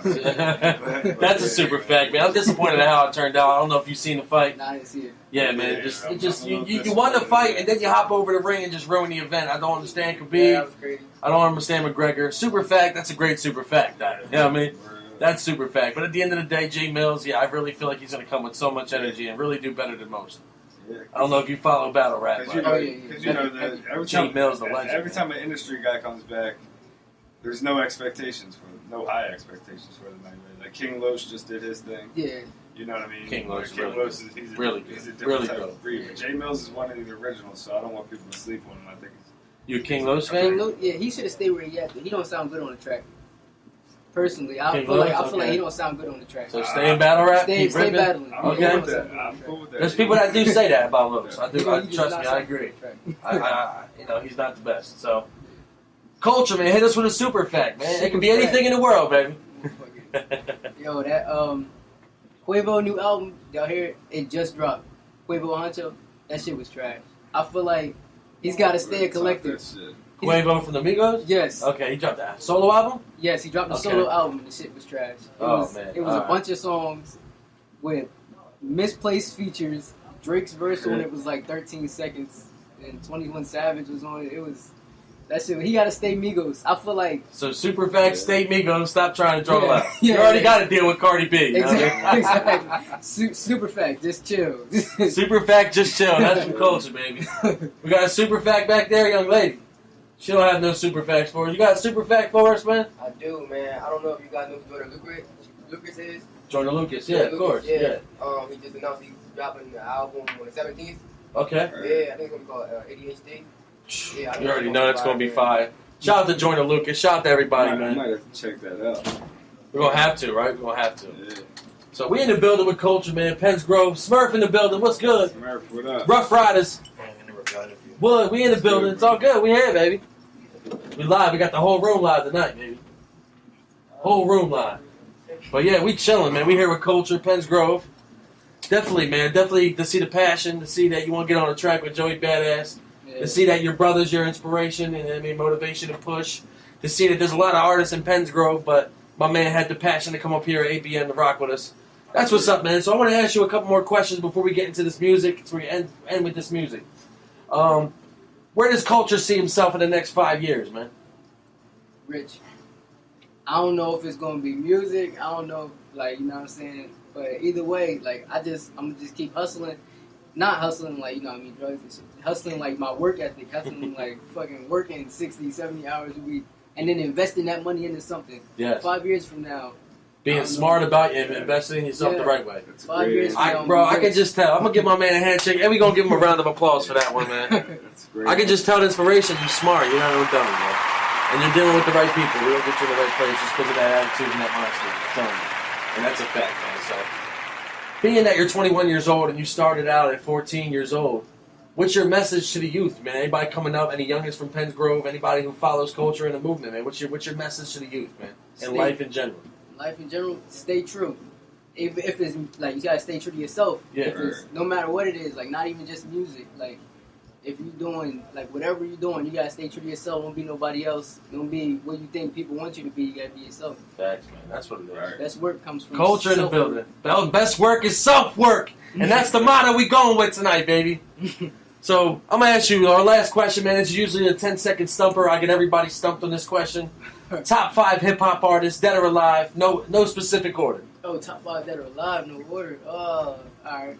That's a super fact, man. I'm disappointed at how it turned out. I don't know if you've seen the fight. Nah, I didn't see it. Yeah, man. You won the fight, and then you hop over the ring and just ruin the event. I don't understand Khabib. Yeah, that was crazy. I don't understand McGregor. Super fact, that's a great super fact. You know what I mean? That's super fact. But at the end of the day, Jay Mills, I really feel like he's going to come with so much energy and really do better than most. Yeah, I don't know if you follow battle rap. Because every time an industry guy comes back, there's no expectations for them, no high expectations for them. Like King Loach just did his thing. Yeah. You know what I mean? King Loach he's a different type of breed. But Jay Mills is one of the originals, so I don't want people to sleep on him. I think you a King Loach fan? Yeah, he should have stayed where he at. He don't sound good on the track. Personally, I feel like he don't sound good on the track. So stay in battle rap. Stay battling. I'm cool with that. There's people that do say that about Loach. I do. Trust me, I agree. He's not the best. So, culture, man, hit us with a super fact, man. It can be anything in the world, baby. Yo, that Quavo new album, y'all hear it? It just dropped. Quavo Honcho, that shit was trash. I feel like he's got to stay a collective. Quavo from the Migos? Yes. Okay, he dropped that solo album? Yes, he dropped a Okay. solo album and the shit was trash. Man. It was a bunch of songs with misplaced features. Drake's verse on it was like 13 seconds, and 21 Savage was on it. It was that shit. He got to stay Migos. I feel like So Super Facts, State Migos, stop trying to draw Yeah, out. yeah, you already yeah. got to deal with Cardi B. You know what I mean? exactly. Super fact, just chill. Super Fact, just chill. That's some culture, baby. We got a Super Fact back there, young lady. She don't have no Super Facts for us. You got a Super Fact for us, man? I do, man. I don't know if you guys know who Lucas is. Jordan Lucas, yeah, of course. Yeah. He just announced he's dropping the album on the 17th. Okay. Yeah, I think it's gonna be called ADHD. Yeah, I You already it's know that's going to be man. fire. Shout out to Jordan Lucas. Shout out to everybody, I man. might have to check that out. We're going to have to, right? We're going to have to. Yeah. So we in the building with culture, man. Pennsgrove. Smurf in the building. What's good? Smurf, what up? Rough Riders. Wood, we in the building. It's all good. We here, baby. We live. We got the whole room live tonight, baby. Whole room live. But yeah, we chilling, man. We here with culture, Pennsgrove. Definitely, man. Definitely to see the passion, to see that you want to get on a track with Joey Badass, Yeah. to see that your brother's your inspiration and I mean motivation and push, to see that there's a lot of artists in Pennsgrove, but my man had the passion to come up here at ABN to rock with us. That's what's up, man. So I want to ask you a couple more questions before we get into this music, so we end with this music. Where does culture see himself in the next 5 years, man? Rich. I don't know if it's gonna be music. I don't know, like, you know what I'm saying. But either way, like, I'm gonna just keep hustling. Not hustling like, you know what I mean, drugs and shit. Hustling like my work ethic. Hustling like fucking working 60, 70 hours a week, and then investing that money into something. Yes. 5 years from now. Being smart about you and investing in yourself the Yeah. right way. That's 5 great. years from now. Bro, I can just tell. I'm going to give my man a handshake, and we're going to give him a round of applause for that one, man. That's great. I can just tell the inspiration. You're smart. You're not no dummy, man. And you're dealing with the right people. We don't get you in the right place just because of that attitude and that mindset. I'm telling you. And that's a fact, man. So, being that you're 21 years old and you started out at 14 years old, what's your message to the youth, man? Anybody coming up, any youngins from Pennsgrove, anybody who follows culture and the movement, man? What's your message to the youth, man? And life in general. Life in general, stay true. If it's like, you gotta stay true to yourself. Yeah. If it's, no matter what it is, like, not even just music. Like, if you're doing, like, whatever you're doing, you gotta stay true to yourself. Don't be nobody else. Don't be what you think people want you to be. You gotta be yourself. Facts, man. That's what it is. Right. That's work comes from Culture in the self-work. building. Best work is self-work. And that's the motto we going with tonight, baby. So, I'm going to ask you our last question, man. It's usually a 10-second stumper. I get everybody stumped on this question. Top 5 hip-hop artists, dead or alive. No specific order. Oh, top 5 that are alive, no order. Oh, alright.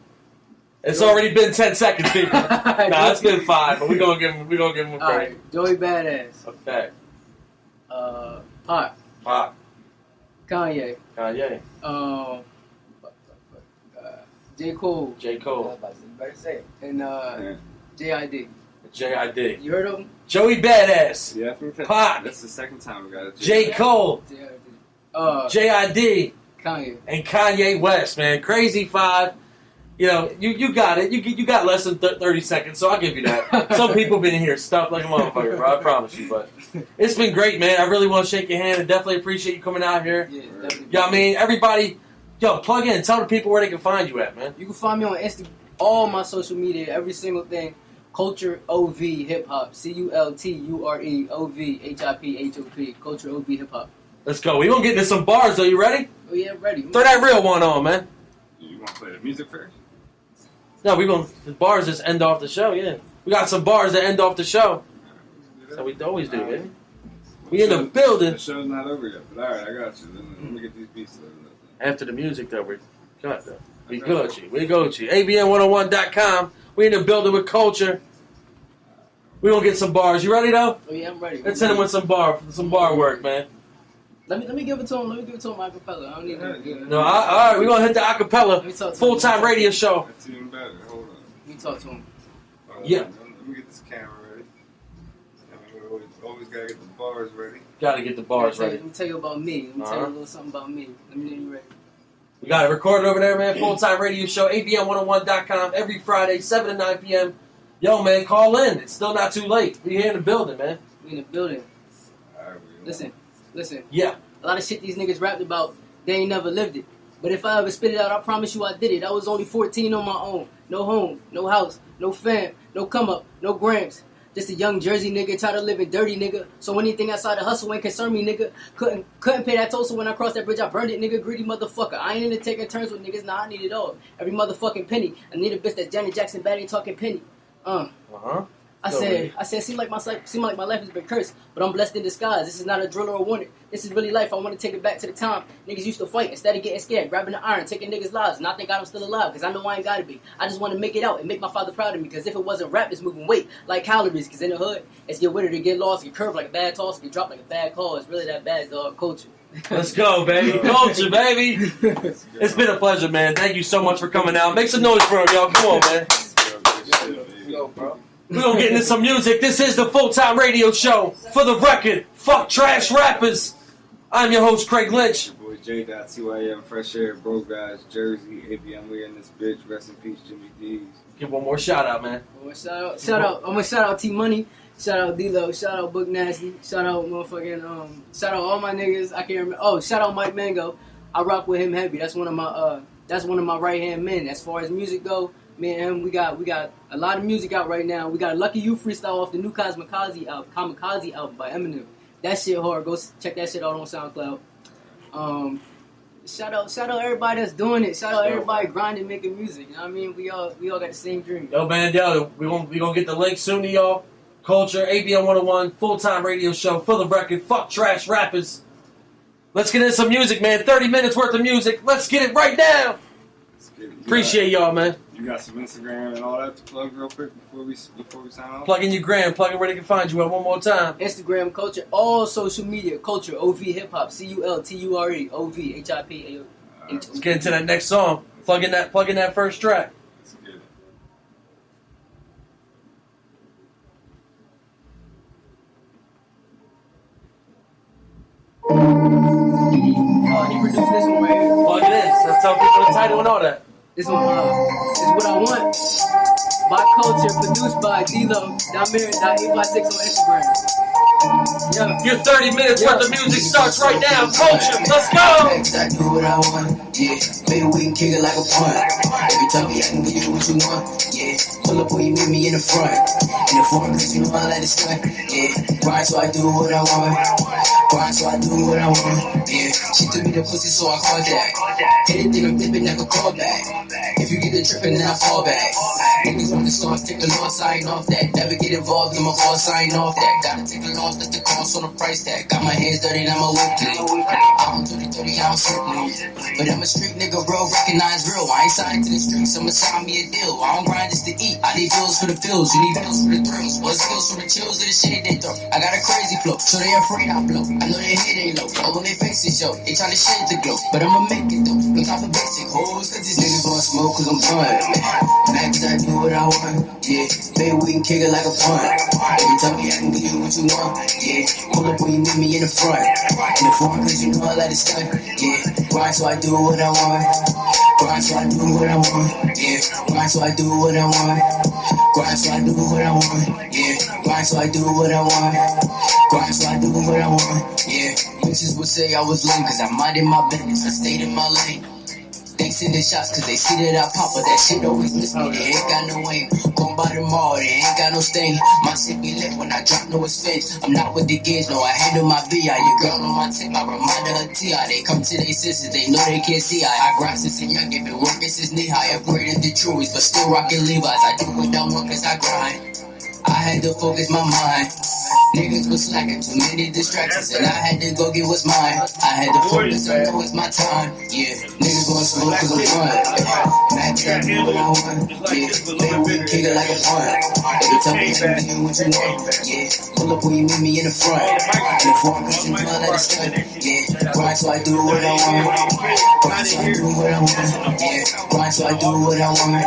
It's already been 10 seconds, people. Nah, it's been 5, but we're going to give him a break. Alright, Joey Badass. Okay. Pop. Pop. Kanye. Kanye. J. Cole. J. I was Cole. about to say, you better say it. And J.I.D. J.I.D. You heard of him? Joey Badass. Yeah, from Pac. That's the second time we got it. J. Cole. J.I.D. J.I.D. Kanye. And Kanye West, man. Crazy 5. You know, you got it. You got less than 30 seconds, so I'll give you that. Some people been in here stuffed like a motherfucker, bro. I promise you. But it's been great, man. I really want to shake your hand and definitely appreciate you coming out here. Yeah, definitely. Yeah, I mean, everybody, plug in. Tell the people where they can find you at, man. You can find me on Instagram, all my social media, every single thing. Culture OV Hip Hop. CULTUREOVHIPHOP. Culture OV Hip Hop. Let's go. We gonna get into some bars, though. You ready? Oh yeah, ready. Throw that real one on, man. You want to play the music first? No, the bars just end off the show, yeah. We got some bars that end off the show. So we always do, baby. We in the building. The show's not over yet, but alright, I got you. Let me get these beats loaded up. After the music, though, we got though. We Gucci. We Gucci. ABN101.com. We in the building with culture. We gonna get some bars. You ready, though? Oh yeah, I'm ready. Let's hit him with some bar work, man. Let me give it to him. Let me give it to him acapella. I don't need to. No, all right. We gonna hit the Let me acapella talk to him. full-time radio show. That's even better. Hold on. Let me talk to him. Yeah. Let me get this camera ready. We always gotta get the bars ready. Gotta get the bars ready. Let me tell you about me. Let me tell you a little something about me. Let me know you ready. We got it recorded over there, man. Full-time radio show. ABN101.com every Friday, 7 to 9 p.m. Yo, man, call in. It's still not too late. We here in the building, man. We in the building. Alright, Listen. Yeah. A lot of shit these niggas rapped about, they ain't never lived it. But if I ever spit it out, I promise you I did it. I was only 14 on my own. No home, no house, no fam, no come up, no grams. Just a young Jersey nigga, tired of living dirty, nigga. So anything outside the hustle ain't concern me, nigga. Couldn't pay that toll, so when I crossed that bridge, I burned it, nigga. Greedy motherfucker. I ain't into taking turns with niggas, nah, I need it all. Every motherfucking penny. I need a bitch that Janet Jackson bad ain't talking penny. I said, seem like my life has been cursed, but I'm blessed in disguise. This is not a drill or a warning. This is really life. I want to take it back to the time niggas used to fight instead of getting scared, grabbing the iron, taking niggas' lives, and I think I'm still alive because I know I ain't gotta be. I just want to make it out and make my father proud of me because if it wasn't rap, it's moving weight like calories. Because in the hood, it's get with it, get lost, get curved like a bad toss, get dropped like a bad call. It's really that bad, dog. Culture. Let's go, baby. Culture, baby. It's been a pleasure, man. Thank you so much for coming out. Make some noise for him, y'all. Come on, man. Yo, bro. We're gonna get into some music. This is the Full-Time Radio Show. For the record, fuck trash rappers. I'm your host, Craig Lynch. Your boy J.TYM, Fresh Air, Bro Guys, Jersey, ABM, we in this bitch. Rest in peace, Jimmy D's. Give one more shout out, man. Shout out. I'm gonna shout out T Money. Shout out D-Lo. Shout out Book Nasty. Shout out motherfucking shout out all my niggas. I can't remember. Oh, shout out Mike Mango. I rock with him heavy. That's one of my right hand men. As far as music go, me and him, we got a lot of music out right now. We got Lucky You freestyle off the new Kamikaze album by Eminem. That shit hard. Go check that shit out on SoundCloud. Shout out everybody that's doing it. Shout out everybody grinding, making music. You know what I mean? We all got the same dream. Yo, man, we gonna get the link soon to y'all. Culture, ABM 101, Full-Time Radio Show. For the record, fuck trash rappers. Let's get into some music, man. 30 minutes worth of music. Let's get it right now. Appreciate y'all, man. You got some Instagram and all that to plug real quick before we sign off? Plug in your gram. Plug in where they can find you at one more time. Instagram, Culture, all social media, Culture, OV Hip Hop, CULTURE, OV HIP. Let's get into that next song. Plug in that first track. Let's get it. He produced this one right here. Plug it in. So tell people the title and all that. This one is What I Want. By Culture, produced by D-Lo, Damir.856 on Instagram. Yeah. Your 30 minutes worth of music starts right now. Culture, let's go! I do what I want, yeah. Maybe we can kick it like a punt. Every time I can give you what you want, yeah. Pull up when you meet me in the front. In the front, cause you know I let it stunt, yeah. Grind so I do what I want. Grind so I do what I want, yeah. She took me the pussy so I call that. Anything I'm dipping, never call back. If you get the tripping, then I fall back. Niggas want the songs, take a long sign off that. Never get involved in my call, sign off that. Gotta take a loss, let the cost on the price tag. Got my hands dirty, and I'm a whip clean. I don't do the dirty, I don't slip clean. But I'm a street nigga, real, recognize real. I ain't signed to the streets, I'ma sign me a deal. I don't grind just to eat, I need bills for the bills. You need bills for the thrills. What skills for the chills of the shit they throw. I got a crazy flow, so they afraid I blow. I know they hate they low, all on their faces, yo. They tryna shade the glow, but I'ma make it though. No time for basic hoes, cause these niggas wanna smoke, cause I'm fun. Mad cause I do what I want, yeah. Maybe we can kick it like a punt. Every time I can give you what you want, yeah. Pull up when you meet me in the front. In the front, cause you know I let it stunt, yeah. Grind so I do what I want. Grind so I do what I want, yeah. Grind so I do what I want. Grind so I do what I want, yeah. Grind so I do what I want. Grind so I do what I want, yeah. Bitches would say I was lame cause I minded my business. I stayed in my lane. They send the shots cause they see that I pop, but that shit always miss me. They ain't got no aim. Gon' by them all, they ain't got no stain. My shit be lit when I drop, no expense. I'm not with the games, no, I handle my VI. Your girl on my tip, I remind her of T.I. They come to their sisters, they know they can't see I grind since a young, been working since knee high. Upgraded the truies, but still rockin' Levi's. I do what I want cause I grind. I had to focus my mind. Niggas was slacking, too many distractions, and I had to go get what's mine. I had to focus, I know it's my time. Yeah, niggas want smoke cause I'm fun. Mad cause I do what I want. Yeah, maybe we can kick it like a punt. Every time I can give you what you want. Yeah, pull up when you meet me in the front. In the front cause you know I let it stunt. Yeah, grind so I do what I want. Grind so I do what I want. Yeah, grind so I do what I want.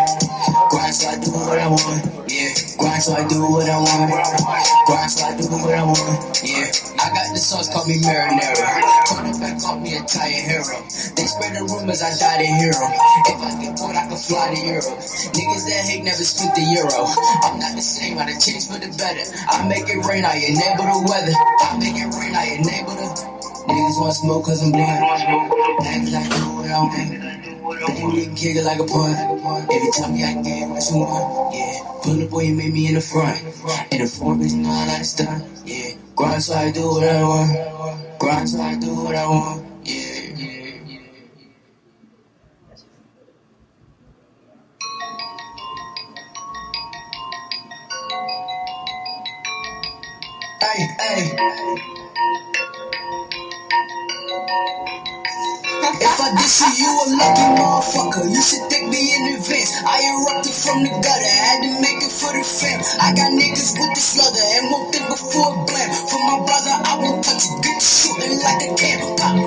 Grind so I do what I want. Yeah, grind so I do what I want. Grind so I do what I want. Yeah, I got the sauce, call me marinara. Turn it back, call me a Italian hero. They spread the rumors, I died a hero. If I get caught, I can fly to Europe. Niggas that hate never spent the euro. I'm not the same, I done changed for the better. I make it rain, I enable the weather. I make it rain, I enable the. Niggas want smoke cause I'm blind. Niggas I do what I want. You kick it like a punt. Every time you I get what you want, yeah. Pull up, boy, you made me in the front. In the front, bitch, you know I like to stunt, yeah. Grind so I do what I want. Grind so I do what I want, yeah. Hey, hey. If I diss you, you a lucky motherfucker. You should thank me in advance. I erupted from the gutter, had to make it for the fam. I got niggas with the slugger and won't think before blam. For my brother, I won't touch it. Get to shooting like a can. Pop.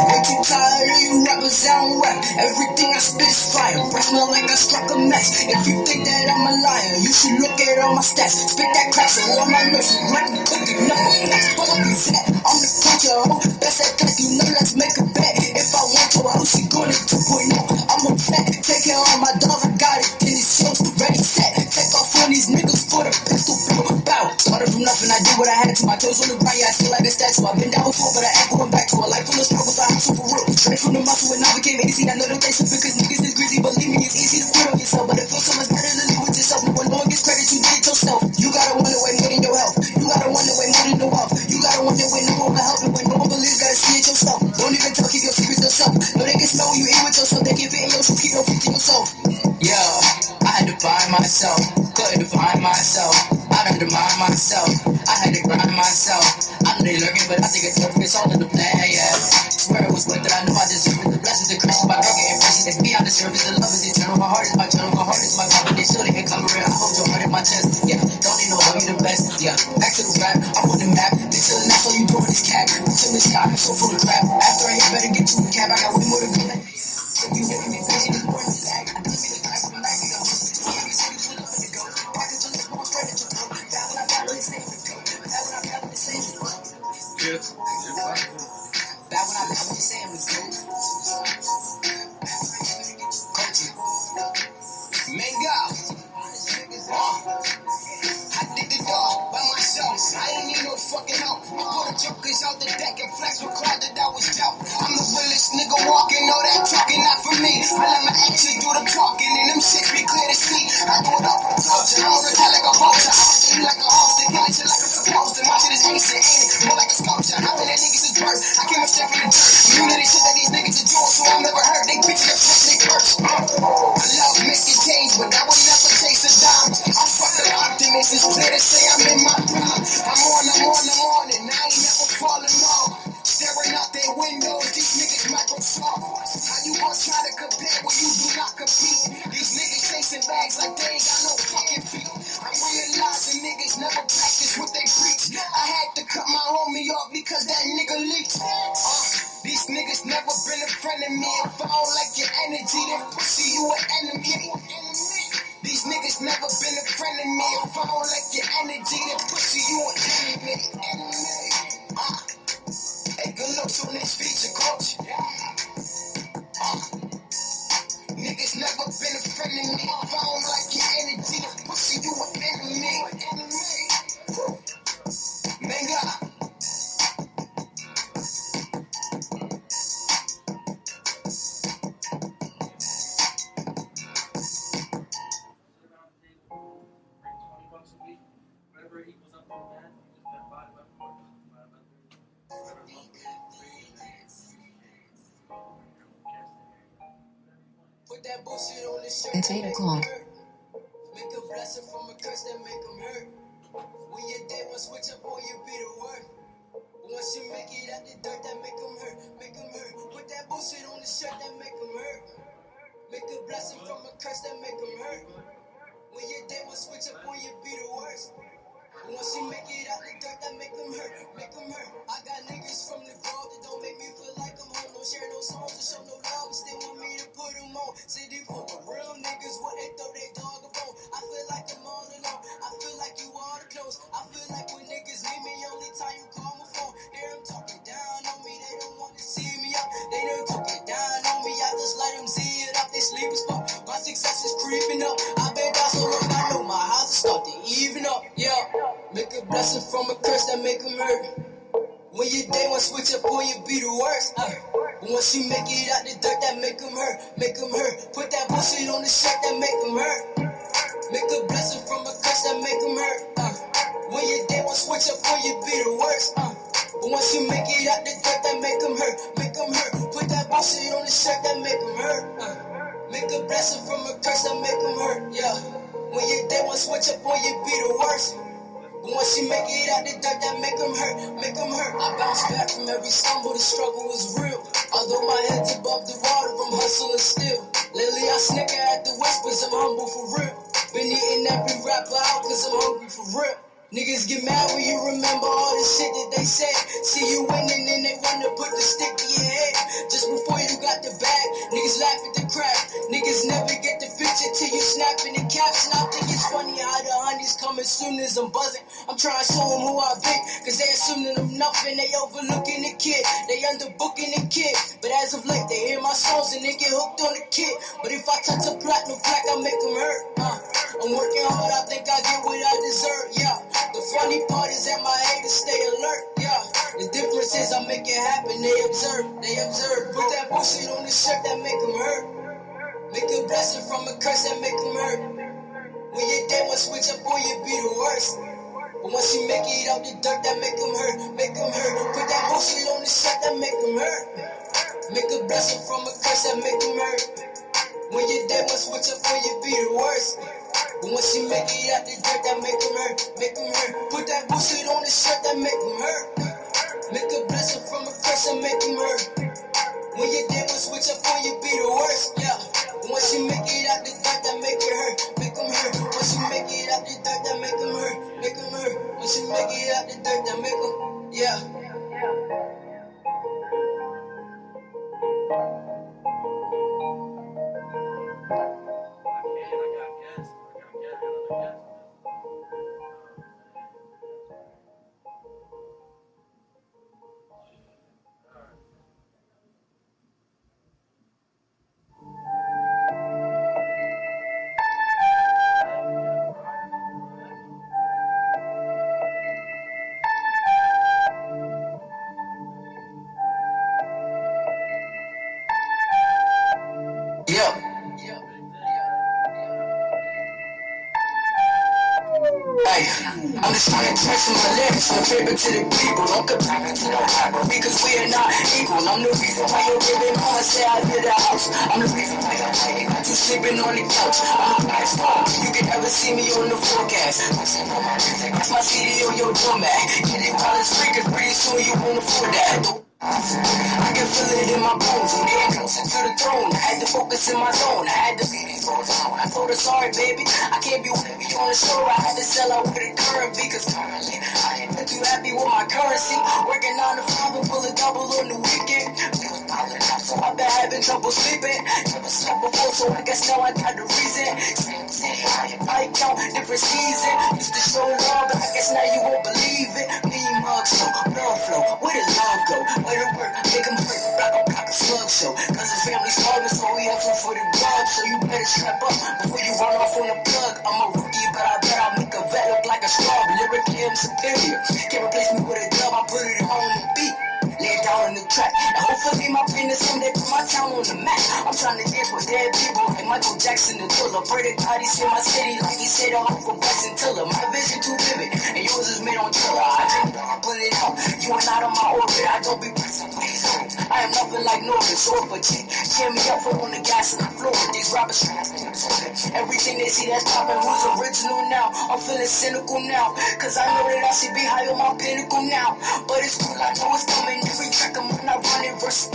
Way too tired of you rappers, I don't rap. Everything I spit is fire. Breath smell like I struck a match. If you think that I'm a liar, you should look at all my stats. Spit that crack, so all my nurses like me cooking up a blast. Fuck up these that. I'm the preacher, ho. Best at that, you know, let's make a bet. If I want to, I she going to 2.0. I'm a vet. Take care of my dogs, I got it. Then it shows. Ready, set. Take off on these niggas for the pistol. Bow. Started from nothing, I did what I had to. My toes on the ground, yeah, I feel like a statue. I've been down before, but I ain't going back to a life full of struggles. I hustle for real. Straight from the muscle and I became easy. I know that they should because niggas is greasy. Believe me, it's easy to quit on yourself, but it feels so much better to live with yourself. No one gets credit, you did it yourself. You gotta wonder way more than your health. You gotta wonder way more than your wealth. You gotta wonder when no one will help and when no one believes, gotta see it yourself. Don't even tell, keep your secrets yourself. No, they can smell when you eat with yourself. They can fit in your shoes, keep your feet to yourself. Yeah, I had to find myself. Couldn't define myself. I had to mind myself. I had to grind myself. I know they lurking, but I think it's perfect. It's all in the plan, yeah. Swear it was worth it. I know I deserve it. The blessings, the curses, my girl getting precious. It's beyond the surface. The love is eternal. My heart is my journal. My heart is my confidence. Still they can cover it. I hold your heart in my chest. Yeah, don't need no help. You the best. Yeah, back to the rap. I'm on the map. They chillin'. That's all you doing is cap. Bitch in the sky. I'm so full of crap. After I hit, better get you a cab. I got way more to go. If you hear me, bitch, it's more in the bag. I didn't mean to cry. I'm like, you know, Yes. back when I was saying was good. Culture. Mango. I did it all by myself. I ain't need no fucking help. I put the jokers out the deck and flex with crowd that I was dealt. I'm the realest nigga walking, all that talking not for me. I let my actions do the talking and them shit be clear to see. I do it all for the culture. I'm on the head like a vulture. I eat like a hostage, kill it like I'm supposed to. My shit is ancient, ain't it? More like a sculpture. How many niggas is birth? I came up straight from the dirt. You know they shit that these niggas are doing, so I never heard they bitches that flex they curse. I love making change, but I would never chase a dime. I'm fucking optimist. It's clear to say I'm in my prime. I'm on, and I ain't never falling off. Staring out their windows, these niggas Microsoft. How you gonna try to compare when you do not compete? These niggas chasing bags like they ain't got no fucking feet. I'm realizing niggas never practice what they preach. I had to cut my homie off because that nigga leaked. These niggas never been a friend of me. If I don't like your energy, then pussy, you an enemy. These niggas never been a friend of me. If I don't like your energy, then pussy, you an enemy. Hey, good looks on this feature, coach. Niggas never been a friend of me. If I don't like your energy, then pussy, you an enemy. Manga. Put that bullshit on the shirt. It's 8 o'clock. Make a blessing from a curse that make them hurt. When your day will switch up on you, be the word. Once you make it out the dirt, that make them hurt. Make them hurt. Put that bullshit on the shirt that make them hurt. Make a blessing from a curse that make them hurt. When your day will switch up on you, be the worst. Once you make it out the dirt, that make them hurt. Make them hurt. I got niggas from the vault that don't make me feel like I'm home. Don't share no songs, don't show no love, but still want me to put them on. City full of real niggas wouldn't throw their dog a bone. I feel like I'm all alone. I feel like you all the close. I feel like when niggas leave me, only time you call my phone. Hear them talking down on me, they don't want to see me up. They don't talking down on me, I just let them see it up. They sleep as fuck. My success is creeping up. I've been down so long, I know my house is starting even up. Yeah. Make a blessing from a curse that make them hurt. When your day one switch up on you, be the worst. But once you make it out the dirt, that make them hurt, make them hurt. Put that bullshit on the shirt, that make them hurt. Make a blessing from a curse, that make them hurt. When your day will switch up, when you be the worst. But once you make it out the dirt, that make them hurt, make them hurt. Put that bullshit on the shirt, that make them hurt. Make a blessing from a curse, that make them hurt, yeah. When your day will switch up, when you be the worst. But once you make it out the dirt, that make them hurt, make them hurt. I bounce back from every stumble, the struggle was real. Although my head's above the water, I'm hustling still. Lately I snicker at the whispers, I'm humble for real. Been eating every rapper out cause I'm hungry for real. Niggas get mad when you remember all the shit that they said. See you winning and they wanna put the stick to your head. Just before you got the bag, niggas laugh at the crack. Niggas never get the picture till you snap in the caption. I think it's funny how the honeys come as soon as I'm buzzing. I'm trying to show them who I be, cause they assuming I'm nothing. They overlooking the kid, they underbooking the kid. But as of late, they hear my songs and they get hooked on the kid. But if I touch a platinum plaque, I make them hurt. I'm working hard, I think I get what I deserve, yeah. The funny part is that my haters stay alert, yeah. The difference is I make it happen, they observe, they observe. Put that bullshit on the shirt, that make them hurt. Make a blessing from a curse, that make them hurt. When your day will switch up, boy, you be the worst. But once you make it out the dirt, that make them hurt, make them hurt. Put that bullshit on the shirt, that make them hurt. Make a blessing from a curse, that make them hurt. When your day will switch up, boy, you be the worst. But once you make it out the dirt, that make them hurt, make them hurt. Put that bullshit on the shirt, that make them hurt. Make a blessing from a curse, that make them hurt. When your day will switch up, boy, you be the worst, yeah. But once you make it out the dirt, that make it hurt, make them hurt. Once you make it out the dirt, that make them hurt, make them hurt. Once you make it out the dirt, that make them, yeah. Yeah. Hey, I'm just trying to transfer my lyrics from paper to the people. Don't compare me to the rapper because we are not equal. I'm the reason why your baby mama say I live the house. I'm the reason why your lady got you sleeping on the couch. I'm the bright star. You can never see me on the forecast. That's my CD on your doormat. Get it while it's free cause pretty soon you won't afford that. I can feel it in my bones. I'm getting closer to the throne. I had to focus in my zone. I had to leave these roads alone. I told her, sorry, baby, I can't be with you on the show. I had to sell out with the current because currently I ain't been too happy with my currency. Working 9 to 5 and pull a double on the weekend. We was piling up, so I've been having trouble sleeping. Never slept before, so I guess now I got the reason. Same city, I count different seasons. Used to show love, but I guess now you won't believe it. Me, mug show, blood flow, where does love go? Where to work, make them hurt, block a slug show. Cause the family's starving, so we hustle for the grub. So you better strap up before you run off on the plug. I'm a rookie, but I bet I'll make a vet look like a scrub. Lyrically, I'm superior. Can't replace me with a dub, I put it on the beat. Lay it down on the track. And hopefully my pen is someday put my town on the map. I'm trying to dance with dead people like Michael Jackson and Thriller. Pray to God he saved my city like he said I hope for Bryson Tiller. My vision too vivid, and yours is made on Triller. I drink it, I put it out. You are not on my orbit. I don't be pressing for these homes. I am nothing like Norman, so if a chick cheer me up for on the gas and the floor. These rappers everything they see that's popping. Who's original now? I'm feeling cynical now, cause I know that I should be high on my pinnacle now. But it's cool, I know it's coming. Every track I'm on, I run it versus.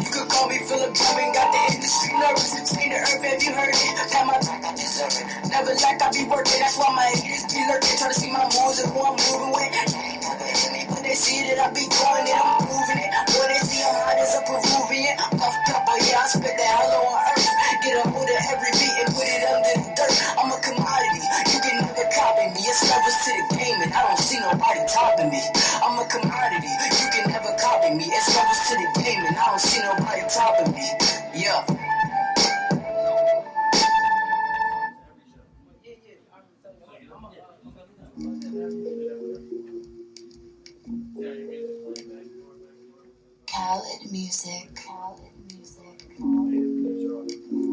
You could call me Philip Drummond, got the industry nervous. Spin the earth, have you heard it? Got my back, I deserve it. Never lack, I be working, that's why my haters be lurking. Try to see my moves and who I'm moving with. They ain't never hit me, but they see that I be growing it, I'm proving it. Boy, they see I'm hot as a Peruvian. Puffed up, oh yeah, I spit that hello on earth. Get a hold of every beat and put it under the dirt. I'm a commodity, you can never copy me. It's levels to the game and I don't see nobody topping me. I'm a commodity, you can never copy me. It's levels to the game and I don't see nobody topping me. Yeah. Khaled music.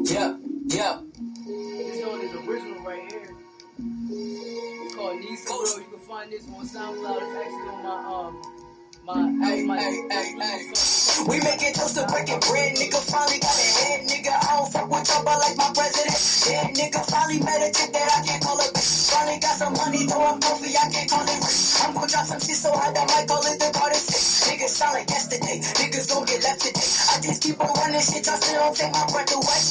Yeah. This one is original right here. It's called Nisa Bro. You can find this on SoundCloud. It's actually on We making toast to breaking bread, nigga. Finally got a head, nigga. I don't fuck with y'all, but like my president. Yeah, nigga. Finally met a chick that I can't call it bitch. Finally got some money, throw up coffee, I can't call it rich. I'm gon' drop some shit so hard I might call it the Carter 6. Niggas sound like yesterday, niggas gon' get left today. I just keep on running shit, y'all still don't take my breath away.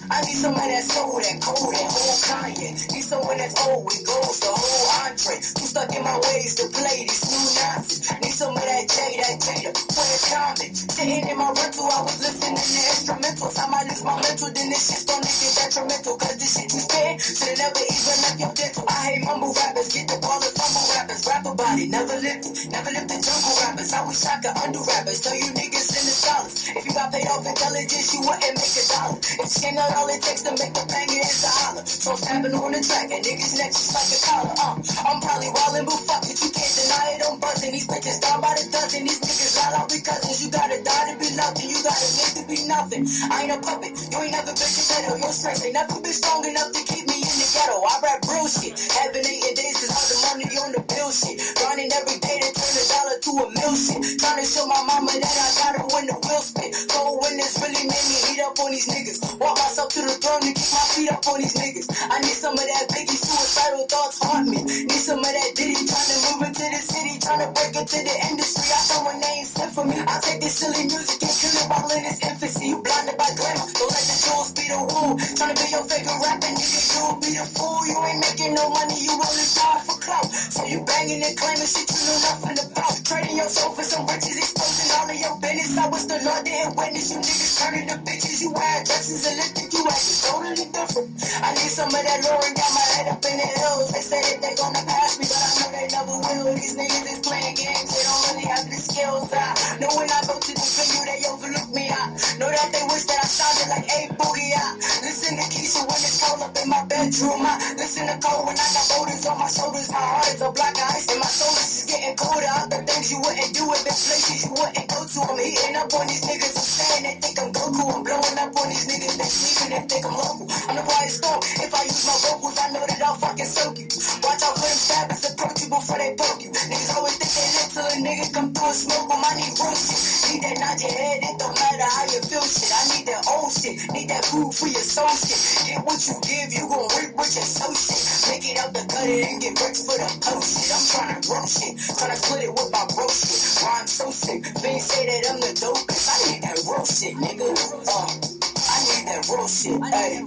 I need some of that soul, that cold, that whole Kanye. Need someone that's old with goals, the whole entree. Too stuck in my ways to play these new nonsense. Need some of that Jada, when it's common. Sitting in my rental, I was listening to instrumentals. I might lose my mental, then this shit's gonna get detrimental. Cause this shit you spit should've never even left your dental. I hate mumble rappers, get the ball of fumble rappers. Rap about it, never lived the jungle rappers. I wish I could undo rappers. Tell you niggas in the scholars. If you got paid off intelligence, you wouldn't make a dollar. If shit not all it takes to make a banger is a holler. So I'm snapping on the track and niggas neck just like a collar. I'm probably wildin', but fuck it, you can't deny it. I'm buzzing. These bitches down by the dozen. These niggas loud out because you gotta die to be loved and you gotta live to be nothing. I ain't a puppet, you ain't never been potato. Your strength ain't never been strong enough to keep me in the ghetto. I rap real shit, having 8 days cause all the money on the bill shit. Grinding every day to turn $1 to a $1 shit. Trying to show my mama that I got her when the wheel spit. Cold winners really made me heat up on these niggas. Walk myself to the throne to keep my feet up on these niggas. I need some of that Biggie suicidal thoughts haunt me. Need some of that Diddy trying to move into the city, trying to break into the industry. I thought when they ain't sent for me, I take this silly music and kill it while in its infancy. You blinded by glamour, don't let the jewels be the rule. Trying to be your favorite rapper, nigga, you'll be the fool. You ain't making no money, you only die for clout. So you banging and claiming shit you know nothing about. Trading your soul for some riches, exposing all of your business. I wish the Lord didn't witness you niggas turning to bitches. You wear dresses and lipstick, you acting totally different. I need some of that lowering down my head up in the hills. They say that they gonna pass me, but I know they never will. These niggas is playing games, they don't really have the skills. I know when I go to the venue, they overlook me. I know that they wish that I sounded like A Boogie. I listen to Keisha when it's cold up in my bedroom. I listen to Cole when I got boulders on my shoulders. My heart is a black ice and my soul is just getting colder. Other things you wouldn't do if it's places you wouldn't go to. I'm heating up on these niggas, I'm saying they think I'm Goku. I'm blowing up on these niggas, they sleeping and think I'm local. I'm the quiet storm, if I use my vocals, I know that I'll fucking soak you. Watch out for them stabbers, approach you before they poke you. Niggas always think they lit till a nigga come through and smoke them. I need real shit, need that nod your head, it don't matter how you feel shit. I need that old shit, need that food for your soul shit. Get what you give, you gon' reap what you sow shit. Make it out the gutter and get bricks for the post shit. I'm tryna grow shit, tryna split it with my bro shit. Rhyme so sick, fiends say that I'm the dopest. I need that real shit, nigga. I need that real shit. Ay.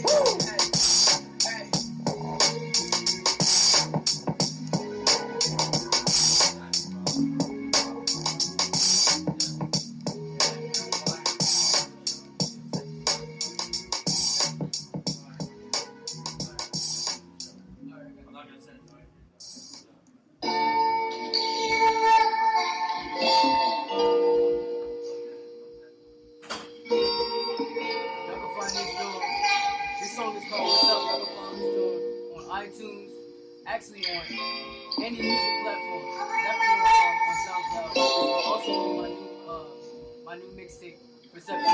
Woo! iTunes, actually on any music platform. Definitely on SoundCloud. Also on my new mixtape, Perception.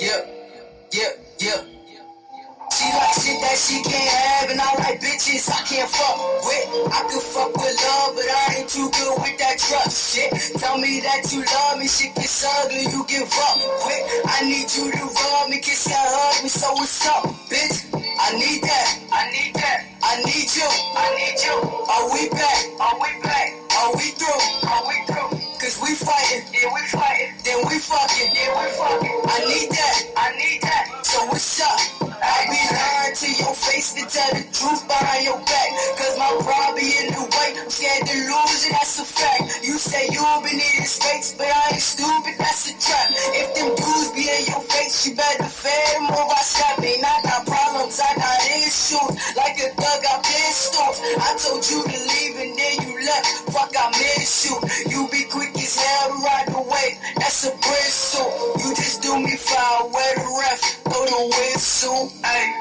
Yeah. She like shit that she can't have, and I like bitches I can't fuck with. I could fuck with love, but I ain't too good with that trust shit. Tell me that you love me, shit gets ugly, you give up quick. I need you to rub me, kiss and hug me, so what's up, bitch? I need that, I need you, Are we back? Are we through? Cause we fighting, then we fucking, I need that, so what's up? I be lying to your face to tell the truth behind your back. Cause my pride be in the way, I'm scared to lose it, that's a fact. You say you been needing space, but I ain't stupid, that's a trap. If them dudes be in your face, you better fade them or I slap me. I got problems, I got issues, like a thug, I pistols. I told you to leave and then you left, fuck I miss you. You be quick as hell to ride away, that's a bristle. You just do me foul, wear the ref, throw the whistle. Ay.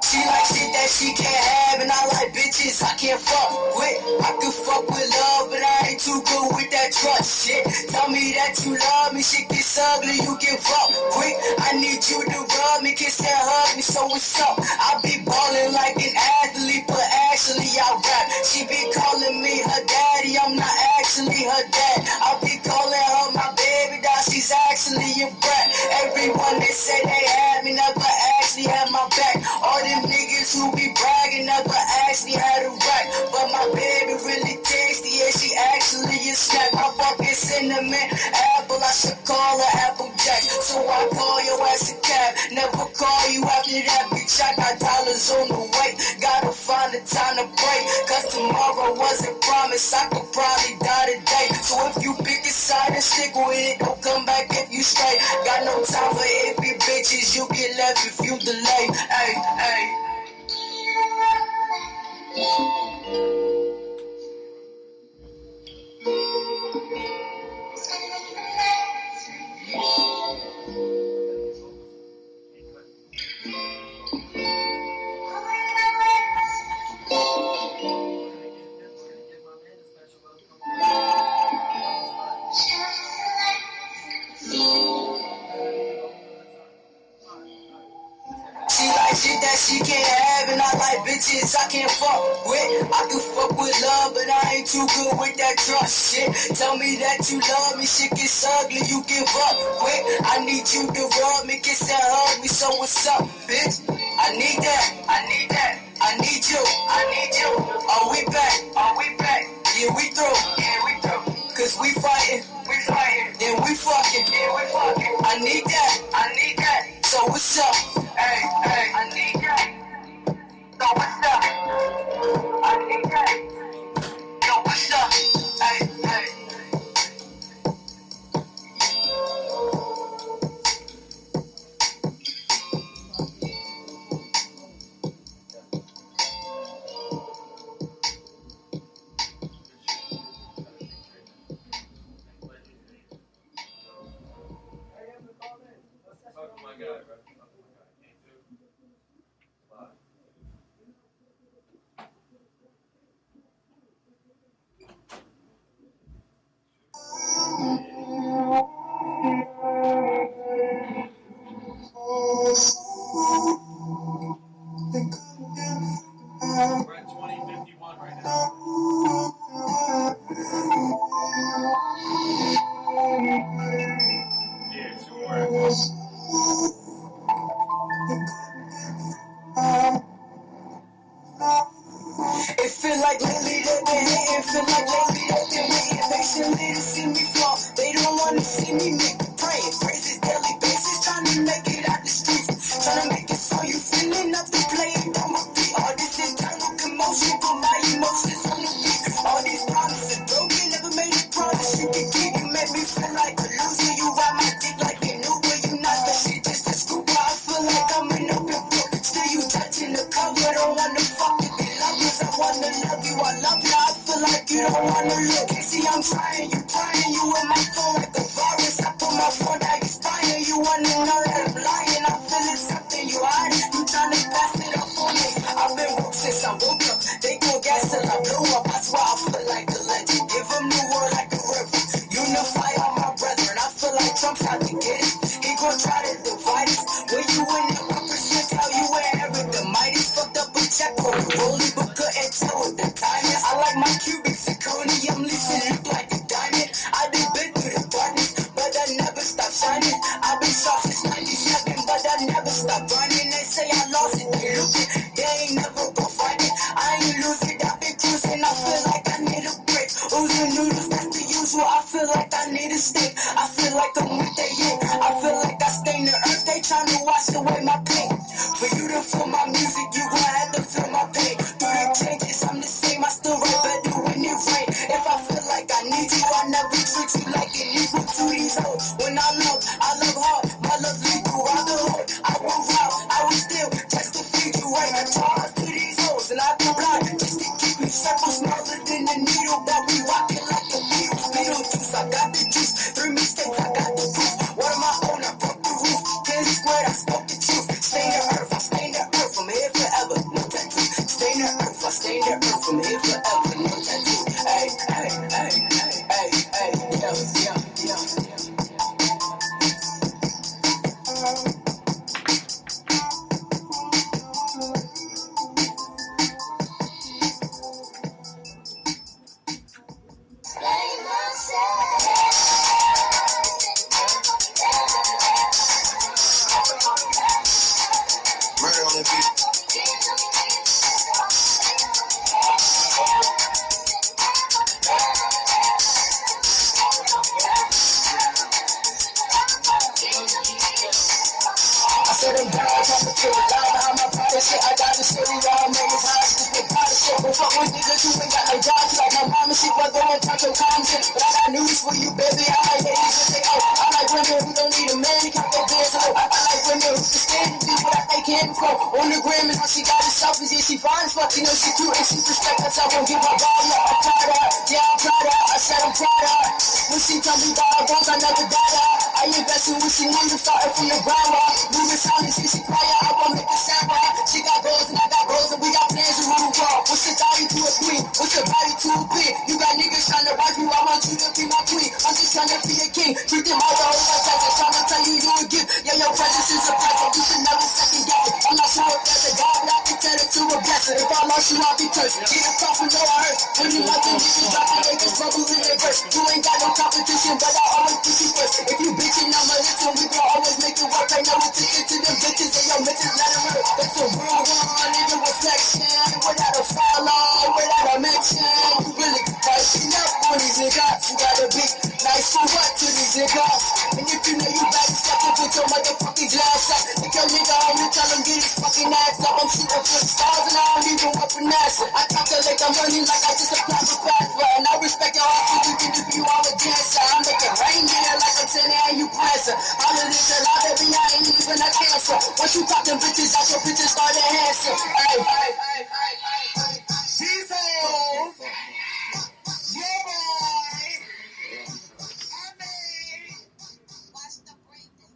She like shit that she can't have, and I like bitches I can't fuck with. I can fuck with love, but I ain't too good with that trust shit. Tell me that you love me, shit gets ugly, you give up quick. I need you to rub me, kiss and hug me, so what's up? I be ballin' like an athlete, but actually I rap. She be calling me her daddy, I'm not actually her dad. I be calling her my baby doll, she's actually a brat. Everyone that say they had me never actually had my back. All them niggas who be bragging never actually had a rack. But my baby really tasty, yeah, she actually a snack. My fucking cinnamon apple, I should call her Applejack. So I call your ass a cab, never call you after that bitch. I got dollars on the way, gotta find the time to break. Cause tomorrow wasn't promised, I could probably die today. So if you pick a side and stick with it, don't come back if you straight. Got no time for iffy bitches, you get left if you delay. Ay, ay. She like shit that she can't have, and I like bitches I can't fuck with. I can fuck with love, but I ain't too good with that trust shit. Tell me that you love me, shit gets ugly, you give up quick. I need you to rub me, kiss and hug me, so what's up, bitch? I need that, I need that, I need you, I need you. Are we back? Are we back? Yeah, we through, yeah, we through. Cause we fighting, then we fucking, yeah, we fucking. I need that, I need that. So what's up? Hey, hey, I need that. So what's up? I need that. Yo, what's up? Hey, hey. We're at 2051 right now. Yeah, 2 more. It feel like lately they've been hating, feel like lately they've been waiting patiently to see me fall. They don't wanna see me make it praying, praises daily basis, trying to make it out the streets, trying to make it so you feeling up to play it on my beat. All this internal commotion, put my emotions on the beat. All these promises broken, never made a promise you could keep. You make me feel like a loser, you ride my dick like an Uber, you not the shit, just a scuba. I feel like I'm an open book, still you touching the cover, don't wanna fuck with the lovers. I wanna love you, I love you, I feel like you don't wanna look. See, I'm trying, you crying, you in my phone like a virus. I put my phone down, you spying, you wanna know that I'm lying. I'm feeling something you hiding, you trying to pass it up on me. I've been woke since I woke up, they gon' gas till I blow up. I swear I feel like a legend, give them the word like a river. Unify all my brethren, I feel like Trump's out to get it. He gon' try to divide us, when you in that 1%, how you inherit the mightiest. Fucked up a check for the rollie, but couldn't tell what the time is. I like my cubic zirconia, I'm listening look like a diamond. I done been through the darkness, but I never stopped shining. I've been shot since 97, but I never stopped running. They say I lost it, they look it, they ain't never gon' find it. I ain't lose it, I've been cruising, I feel like I need a break. Oozing noodles, that's the usual, I feel like I need a steak. I feel like I'm with the hit, I feel like I stain the earth, they tryna wash away my pain. For you to feel my music, you gon' have to feel my pain. Through the changes, I'm the same, I still write better when it rain. If I feel like I need you, I never treat you like an equal to these hoes. When I love hard, my love lead throughout the hood. I will route, I will still just to feed you right. with niggas who ain't got no jobs. Like my mama, she was going count your times in. But I got news for you, baby. I like haters when they out. I like women who don't need a man to count their bands low. I like women who can stand and do what they can before. On the gram and how she got herself is yeah, she fine as fuck. You know she cute and she respect herself. Won't give her ball, yeah, I'm proud of her. Yeah, I'm proud of her. I said I'm proud of her. When she tell me about her goals, I never doubt her. I invest in what she needs, starting from the ground up. Moving silence, see she quiet, I won't make a sound for her. She got goals and I got goals and we got plans to rule call. What's your body to a queen? What's your body to a queen? You got niggas trying to wife you, I want you to be my queen. I'm just trying to be a king. Treat them all the whole life as I'm trying to tell you a gift. Yeah, your presence is a price, so you should never second guess it. I'm not sure if there's a God, but I can tell it to a blessing. If I lost you, I'll be cursed. Get a call from no I hurt. When you like them niggas dropping, they just bubbles in their verse. You ain't got no competition, but I always put you first. If you bitchin', I'ma listen. We can always make it work. Pay no attention to them bitches and your bitches let them hurt. That's a real one in the reflection. Without a follow, without a mention. You really fighting up on these niggas. You gotta be nice for what to these niggas. And if you know you better step up with your motherfucking glass up. If your nigga on you, tell him get his fucking ass up. I'm shooting for the stars and I don't even want finesse. I calculate the money like I just applied for fast food. And I respect your heart, you can if you all a dancer. I make it rain here like I'm saying and you pressure. All of this a lot, baby, I ain't even a cancer. Once you pop them bitches out, your bitches start enhancing. Hey, hey, hey, hey, hey. Jesus! Yeah, boy! Watch the breakdown.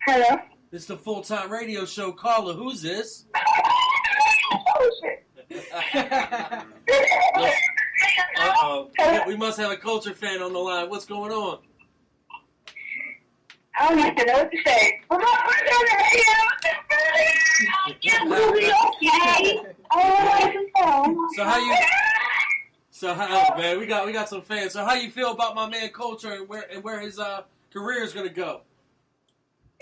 Hello? This is the full-time radio show caller. Who's this? Oh, shit. Uh-oh. We must have a culture fan on the line. What's going on? I don't even know what to say. Well, I'm on the radio. Okay. Oh, So how you? Oh, man, we got some fans. So how you feel about my man Culture and where his career is gonna go?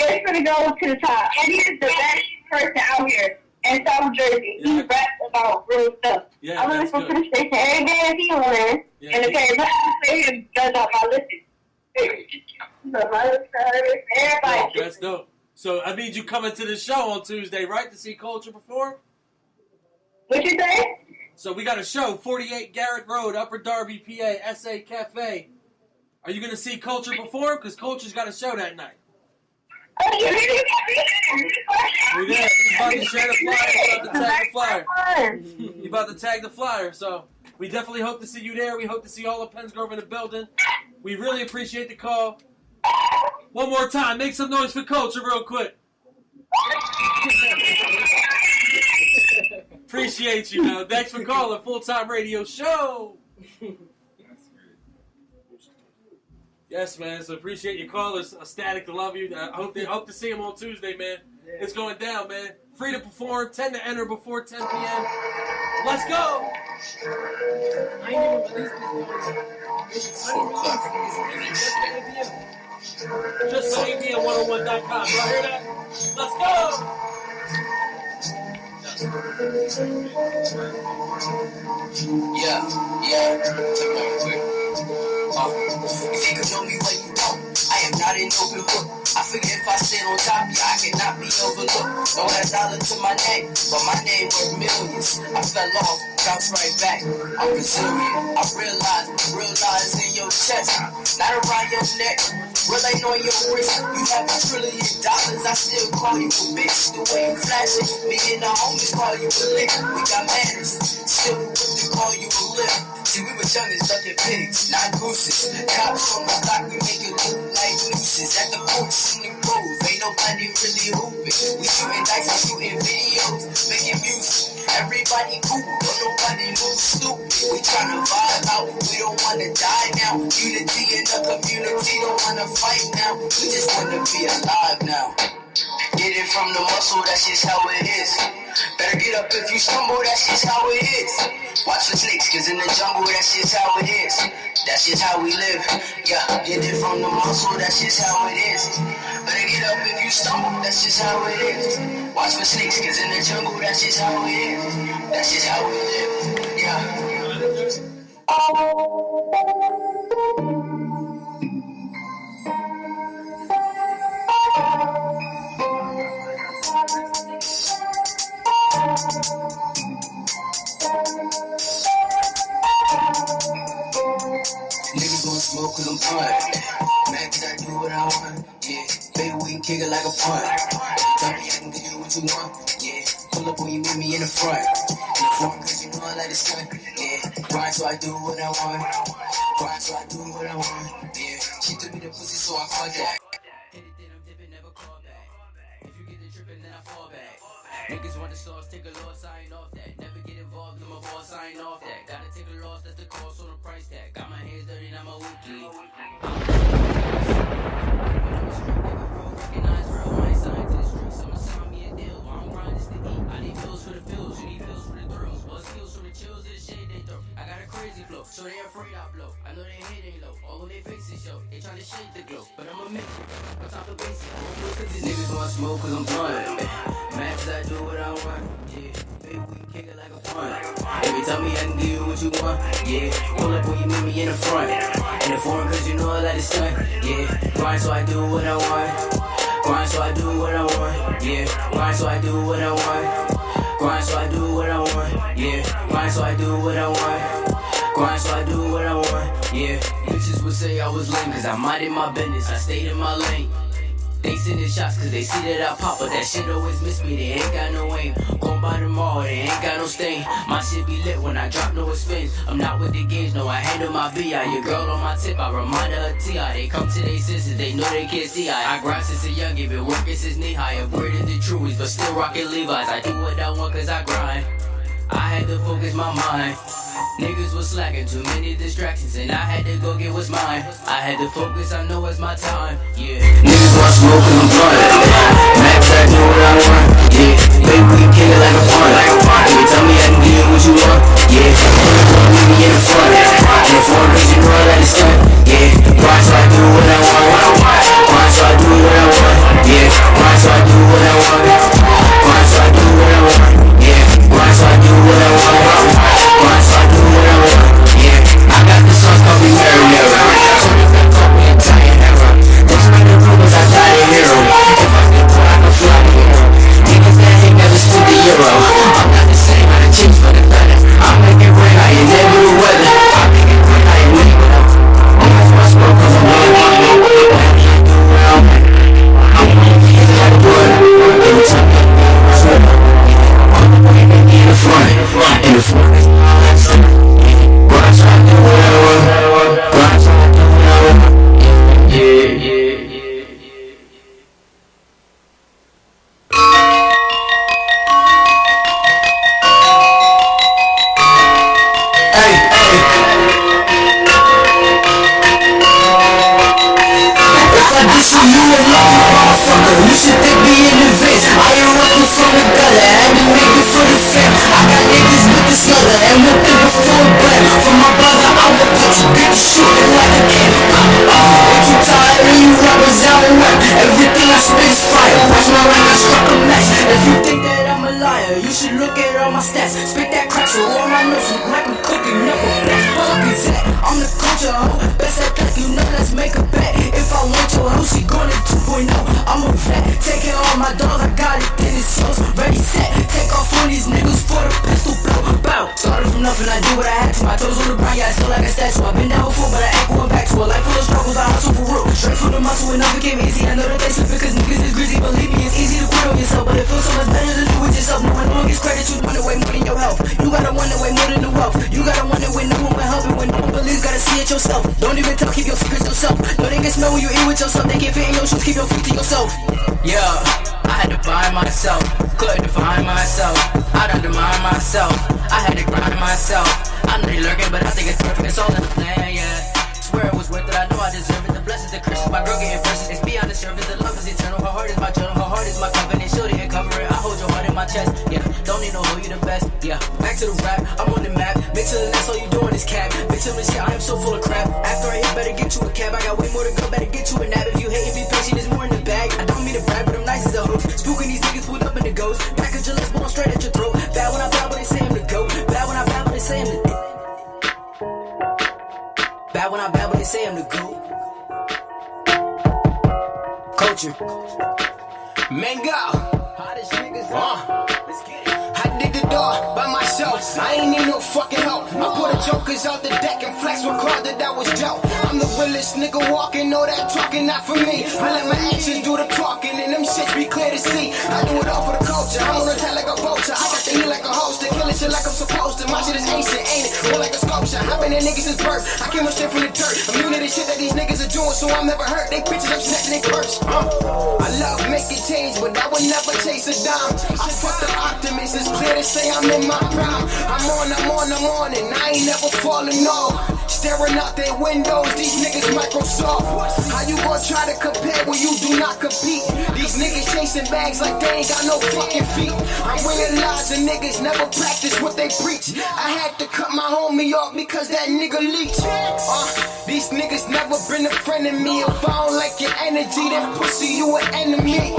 It's gonna go to the top. And he's the best person out here in South Jersey. Yeah. He raps about real stuff. Yeah, I that's listen to good. the station every day if he on. Yeah, And the parents say him does out my listen. Everybody. That's dope. So I mean, you coming to the show on Tuesday, right, to see Culture perform? What you say? So we got a show, 48 Garrett Road, Upper Darby, PA, SA Cafe. Are you gonna see Culture perform? Because Culture's got a show that night. Oh, you really We did. He's about to share the flyer. He's about to tag the flyer. He's about to tag the flyer. So we definitely hope to see you there. We hope to see all of Pennsgrove in the building. We really appreciate the call. One more time. Make some noise for Culture real quick. Appreciate you, man. Thanks for calling. Full-time radio show. Yes, man. So appreciate your call. It's ecstatic to love you. I hope to see him on Tuesday, man. Yeah. It's going down, man. Free to perform. 10 to enter before 10 p.m. Let's go. I ain't even released this. 4 o'clock in the morning. Just so ABN101.com. You hear that? Let's go. Yeah, take that quick. If you could know me when you don't, I am not an open book. I figure if I sit on top, I cannot be overlooked. Know that dollar to my name, but my name worth millions. I fell off, bounced right back. I'm resilient. I realize in your chest, not around your neck. Real ain't on your wrist. You have $1 trillion. I still call you a bitch. The way you flashing, me and the homies call you a lick. We got manners, still quick to call you a lip. See, we were young as ducking pigs, not gooses. Cops on the block, we make it look like nooses. At the porch in the grove, ain't nobody really hooping. We shooting dice and shooting videos, making music. Everybody cool, but nobody move stupid. We tryna vibe out, we don't wanna die now. Unity in the community, don't wanna fight now. We just wanna be alive now. Get it from the muscle, that's just how it is. Better get up if you stumble, that's just how it is. Watch for snakes, cause in the jungle, that's just how it is. That's just how we live. Yeah, get it from the muscle, that's just how it is. Better get up if you stumble, that's just how it is. Watch for snakes, cause in the jungle, that's just how it is. That's just how we live. Yeah. Niggas gon' smoke cause I'm fun. Man, cause I do what I want. Yeah, baby, we can kick it like a punt. Tell me I can give you what you want. Yeah, pull up when you meet me in the front. In the front cause you know I like the sun. Yeah, grind so I do what I want. Grind so I do what I want. Yeah, she took me the pussy so I call that. Hit it, then I'm dipping, never call back. If you get the trippin', then I fall back. Niggas want the sauce, take a loss, sign off that. Never get involved, no my boss, sign off that. Gotta take a loss, that's the cost on the price tag. Got my hands dirty, now my weekly. Recognize real, I ain't signed to the streets. I'ma sign me a deal. I don't grind this to eat. I need pills for the pills, you need pills for the thrills. Well, skills for the chills, this shit they throw. I got a crazy flow, so they afraid I blow. I know they hate ain't low, all of their faces show. They tryna shake the glow, but I'ma make it. On top of basic, cause these niggas want smoke cause I'm blunt. Man, cause I do what I want, yeah. Baby, we can kick it like a punt. Every time me I can give you what you want, yeah. Pull up when you meet me in the front. In the foreign cause you know I like the sun, yeah. Grind so I do what I want. Grind so I do what I want, yeah. Grind so I do what I want. Grind so I do what I want, yeah. Grind so I do what I want. Grind so I do what I want, yeah. Bitches would say I was lame cause I minded my business, I stayed in my lane. They sending shots cause they see that I pop, but that shit always miss me, they ain't got no aim. Gon' buy them all, they ain't got no stain. My shit be lit when I drop no expense. I'm not with the games, no, I handle my BI. Your girl on my tip, I remind her of T.I. They come to their senses, they know they can't see I grind since a young, been working since knee high. Upgraded the truest, but still rockin' Levi's. I do what I want cause I grind. I had to focus my mind. Niggas was slacking, too many distractions, and I had to go get what's mine. I had to focus, I know it's my time, yeah. Niggas want smoke and I'm blunt. Max, I do what I want, yeah. Baby, we can kick it like a punt. Every time me I can give you what you want, yeah. Meet me in the front. In the front cause you know I like the sun, yeah. Grind so I do what I want. Grind so I do what I want, yeah. Grind so I do what I want. Grind so I do what I want, yeah. Grind so I do what I want. Grind so I do what I want, yeah. I got the sauce, call me Marinara. Tony call me Italian era. Those are the rumors, I die a hero. If I can fly, I can fly the hero. Niggas that ain't never stood the euro. I'm not the same, I done changed for the better. I make it rain, I ain't never the weather. I make it rain, I ain't never the weather. Niggas want smoke cause I'm lit. I do what I want. I wanna be like a wood. Every time I do it, in the front, in the front. Grind so I do what I want. Grind so I do what I want. Yeah. If I diss you, you a lucky motherfucker. You should think me in the face. I erupted from the gutter, had to make it for the fam. I got niggas with the slugger and with it before the brand. For my brother, I will put you, get you shooting like a can. If you tired and you rubbers out and rap, everything I spit is fire. Press my like I struck a match. If you think that I'm a liar, you should look at all my stats. Spit that crack so all my nerves look like I'm cooking up a batch. Fuck is that? I'm the culture hoe. Best at that, you know, let's make a bet. If I want your hoe, she going to 2.0. I'm a vet. Taking all my dogs, I got it in its toes. Ready, set. Take off on these niggas for the pistol blow. Bow. Started from nothing, I do what I had to. My toes on the ground, yeah, I still like a statue. I've been down before, but I ain't going back to a life full of struggles. I hustle for real. Straight from the muscle and nothing came easy. I know that they slipping cause niggas is greasy. Believe me, it's easy to quit on yourself, but it feels so much better to do it yourself. No one gets credit, you want it way more than your health. You gotta want it way more than the wealth. You gotta want it when no one will help it. When no one believes, gotta see it yourself. Don't even tell, keep your secrets yourself. No, they can smell when you eat with yourself. They can't fit in your shoes, keep your feet to yourself. Yeah, I had to find myself. Couldn't define myself. I'd undermine myself. I had to grind myself. I know they lurking, but I think it's perfect. It's all in the plan, yeah. Swear it was worth it, I know I deserve it. The blessings, the curses, my girl getting verses. It's beyond the surface, the love is eternal. Her heart is my journal, her heart is my covenant. She'll didn't cover it, I hold your heart in my chest. Yeah, don't need no hoe, you the best. Yeah, back to the rap, I'm on the map. Bitch, till the next, all you doing is cap. Bitch, till this shit, I am so full of crap. After I hit, better get you a cab. I got way more to go, better get you a nap. If you hate and be patient, there's more in the bag. I don't mean to brag, but I'm nice as a host. Spooking these niggas, pulled up in the ghost. Package your lips, but I'm straight at your throat. Bad when I bad, when they say I'm the goat. Bad when I bad, when they say I'm the culture. Mango. I did the door by myself. I ain't need no fucking help. I put the jokers out the deck and flex with card that was dealt. I'm the realest nigga walking, all that talking not for me. I let my actions do the talking and them shits be clear to see. I do it all for the culture. I'm on attack like a vulture. I got the heat like a host, killing shit like I'm supposed to. My shit is ancient, ain't it? More like a sculpture. I've been in niggas since birth. I came up straight from the dirt. I'm new to the shit that these niggas are doing, so I'm never hurt. They bitches, I'm snatching they purse. I love making change, but I would never chase a dime. I fuck the optimist. It's clear to say I'm in my prime. I'm on, and I ain't never falling off. Staring out their windows, these niggas Microsoft. How you gonna try to compare when you do not compete? These niggas chasing bags like they ain't got no fucking feet. I'm realizing niggas never practice what they preach. I had to cut my homie off because that nigga leaks. These niggas never been a friend of me. If I don't like your energy, then pussy, you an enemy.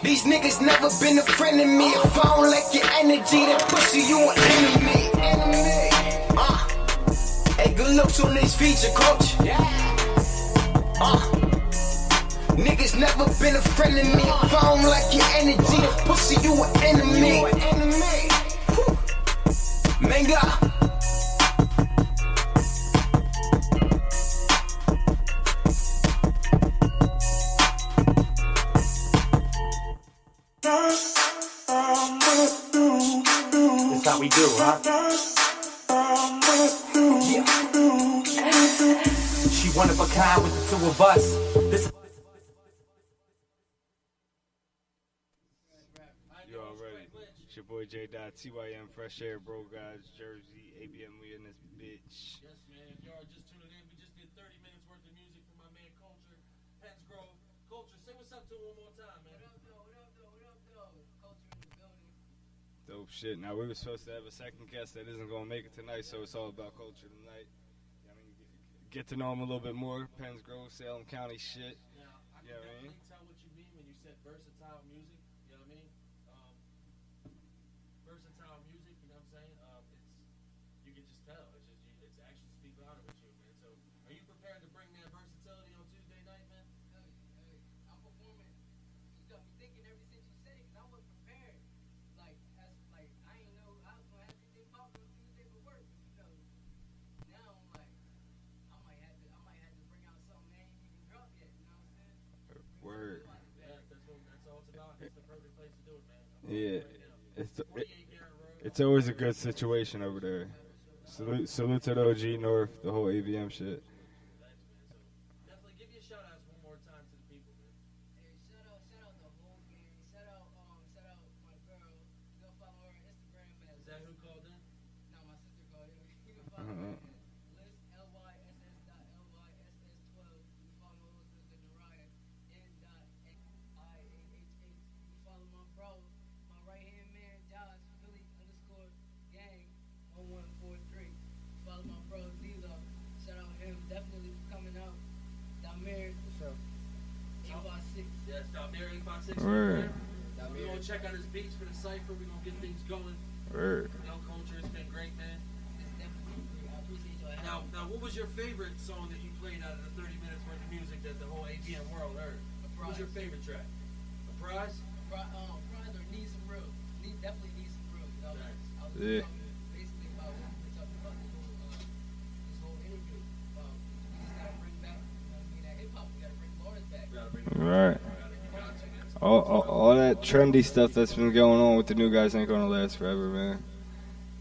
These niggas never been a friend of me. If I don't like your energy, then pussy, you an enemy. Hey, good looks on this feature, coach. Niggas never been a friend of me. If I don't like your energy, then pussy, you an enemy. Manga. That's how we do, huh? Yeah. She one of a kind with the two of us. This. You already. It's your boy J. TYM, Fresh Air, Bro Guys, Jersey, ABM, we in this bitch. Yes, man. If y'all are just tuning in, we just did 30 minutes worth of music from my man Culture, Pennsgrove. Culture, say what's up to him one more time, man. What up, though? Culture in the building. Dope shit. Now, we were supposed to have a second guest that isn't going to make it tonight, so it's all about culture tonight. I mean, get to know him a little bit more. Pennsgrove, Salem County shit. Now, I can definitely tell what you mean when you said versatile music. You know what I mean? Versatile music, you know what I'm saying? You can just tell. It's actually speak louder with you, man. So, are you prepared to bring that versatility on Tuesday night, man? Hey, I'm performing. You got me thinking ever since you said it, because I wasn't prepared. I ain't know I was gonna have to think about on Tuesday for work. You know, now I'm like, I might have to bring out something I ain't even dropped yet. You know what I'm saying? Word. Yeah, that's all it's about. It's the perfect place to do it, man. Yeah. It's always a good situation over there. Salute to the OG North, the whole AVM shit. Definitely give your shout outs one more time to the people, man. Hey, shout out the whole gang. Shout out my girl. You can follow her on Instagram as. Is that who called in? No, my sister called in. You can follow her at Liz LYSS.LYSS12. You can follow her sister Naraya N.IAHH. You can follow my bro, my right hand man Josh Philly_gang 1143. You follow my bro Lilo. Shout out him definitely for coming out. Damir. What's up? 856. Yes, Damir 856. Word. We're going to check out his beats for the cypher. We're going to get things going. Word. Culture, it's been great, man. It's definitely great. I appreciate your help. Now, what was your favorite song that you played out of the 30 minutes worth of music that the whole ABM world heard? What was your favorite track? A prize? Prize or Need Some Real. Definitely Need Some Real. I was Yeah. talking basically about what we were talking about this whole interview. We just gotta bring back, you know what I mean, that hip hop. We gotta bring Lawrence back. Right. All that trendy stuff that's been going on with the new guys ain't gonna last forever, man.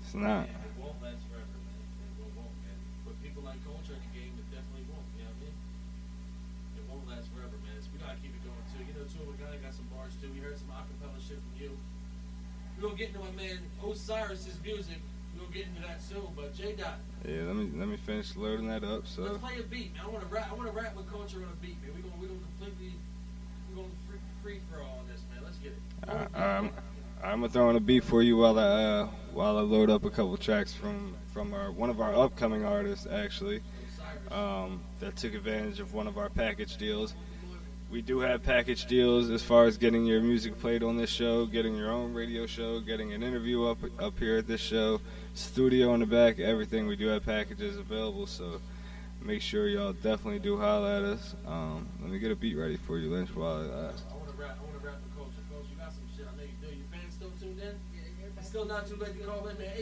It's not. It won't last forever, man. It won't, man. But people like Culture in the game, it definitely won't. You know what I mean? It won't last forever, man. So we gotta keep it going, too. You know, too, we got some bars, too. We heard some acapella shit from you. We're gonna get into my man Osiris's music. We're gonna get into that soon, but J-Dot. Yeah, let me finish loading that up. So let's play a beat, man. I wanna rap with Culture on a beat, man. We're gonna completely free for all on this, man. Let's get it. I'm gonna throw in a beat for you while I load up a couple tracks from one of our upcoming artists, actually, that took advantage of one of our package deals. We do have package deals as far as getting your music played on this show, getting your own radio show, getting an interview up here at this show, studio in the back, everything. We do have packages available, so make sure y'all definitely do holler at us. Let me get a beat ready for you, Lynch. While I want to rap the culture. Coach, you got some shit. I know you do. Your fans still tuned in? It's still not too late to call in, man.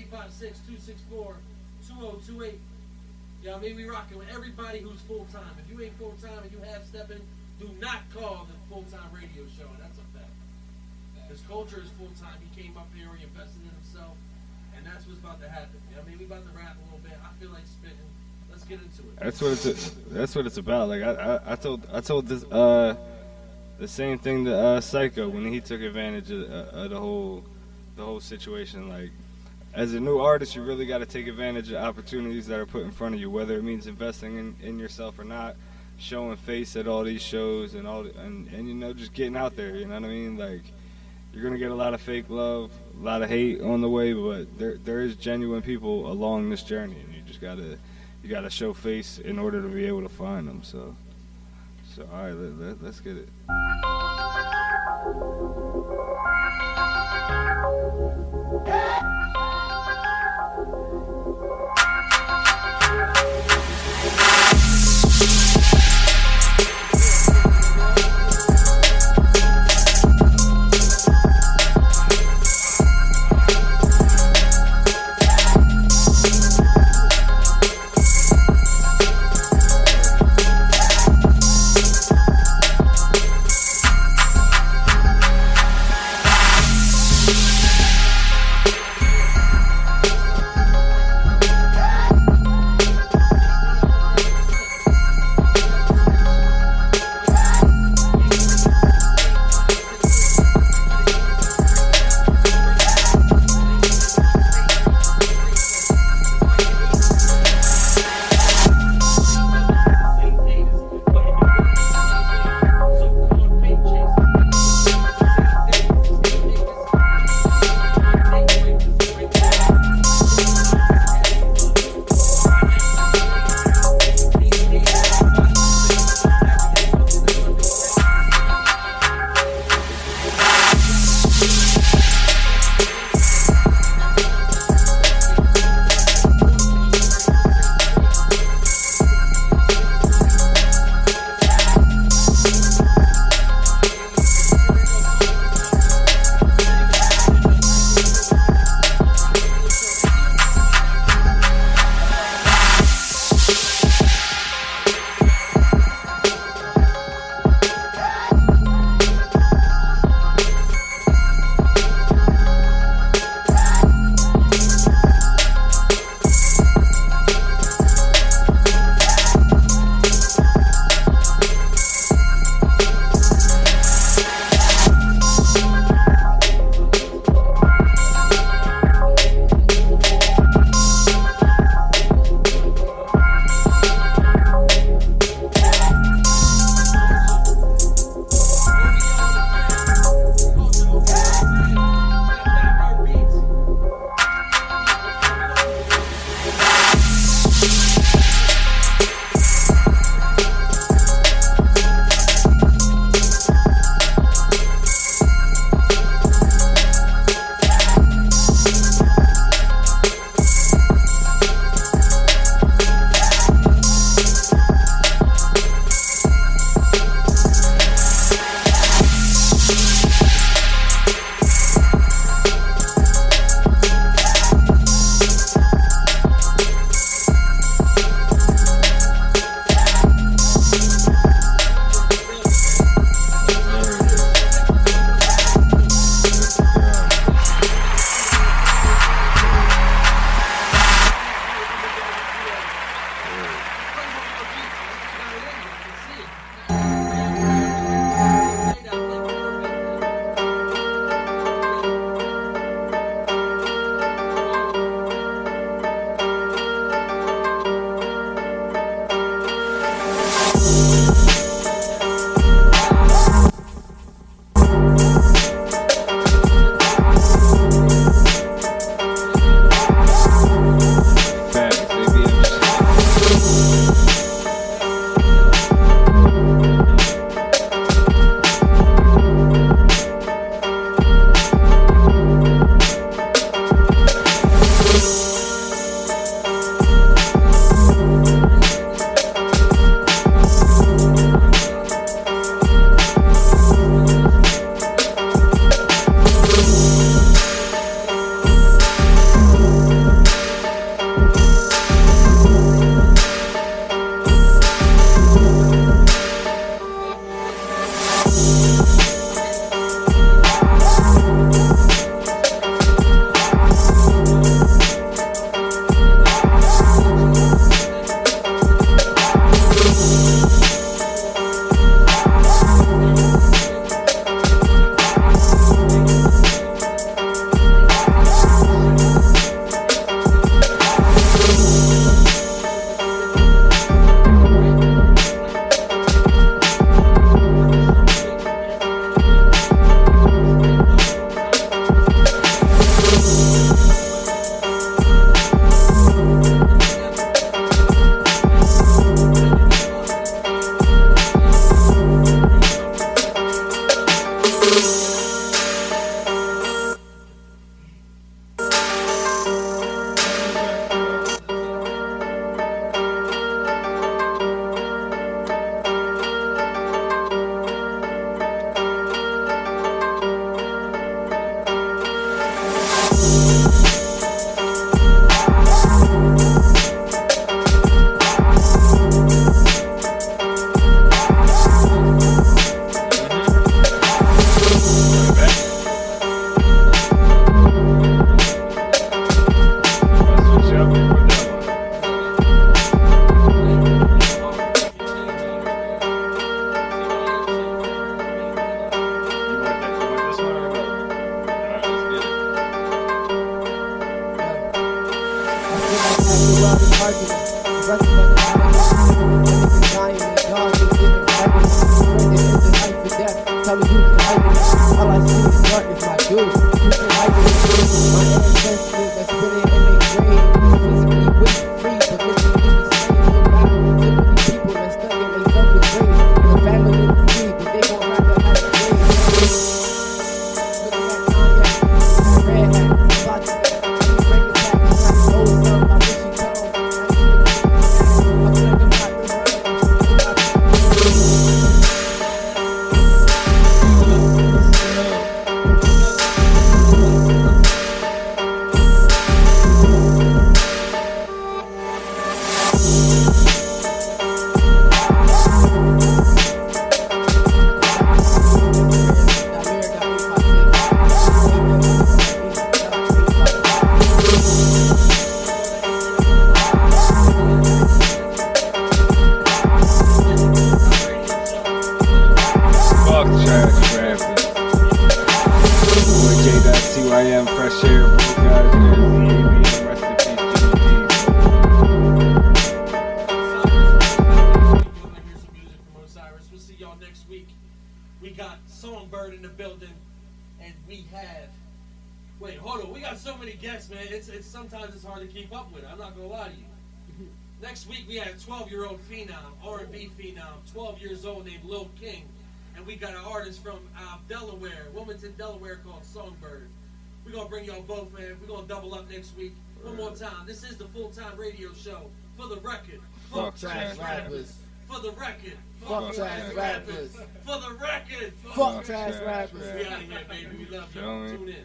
856-264-2028. You know what I mean? We rocking with everybody who's full-time. If you ain't full-time and you have stepping, do not call the full-time radio show. And that's a fact. His culture is full-time. He came up here, he invested in himself, and that's what's about to happen. You know what I mean? We about to rap a little bit. I feel like spitting. Let's get into it. That's what it's about. Like I told this the same thing to Psycho when he took advantage of the whole situation. Like, as a new artist, you really got to take advantage of opportunities that are put in front of you, whether it means investing in yourself or not, showing face at all these shows and you know, just getting out there. You know what I mean? Like, you're gonna get a lot of fake love, a lot of hate on the way, but there is genuine people along this journey, and you just gotta show face in order to be able to find them. So all right, let's get it. world is arguing. The rest of us niggas dying and God is getting pregnant. Spreading into life and death. Tell me who's hyping it. All I see is darkness, my dude. Who's hyping it? My ancestors are spinning in their grave. Physically weak, free, but mentally the same. Typically people that's studying they selfish ways. The family need to feed, but they gon' rather have a grave. Looking at Kanye, that red hat, about to that. He break the tap, he's like, oh, son, I wish he told. I feel like I'm about to run. Fuck trash rappers. Boy J.TYM, fresh air, bro, guys, and rest in peace, Jimmy D. Here's some music from Osiris. We'll see y'all next week. We got Songbird in the building, and we have. Wait, hold on. We got so many guests, man. It's sometimes it's hard to keep up with. I'm not gonna lie to you. Next week we have 12-year-old phenom, R&B phenom, 12 years old, named Lil King, and we got an artist from Delaware, Wilmington, Delaware, called Songbird. We're gonna bring y'all both, man. We're gonna double up next week. One more time. This is the full-time radio show. For the record, Fuck trash rappers. For the record, Fuck trash rappers. For the record, Fuck trash rappers. We out of here, baby. We love you. Tune in.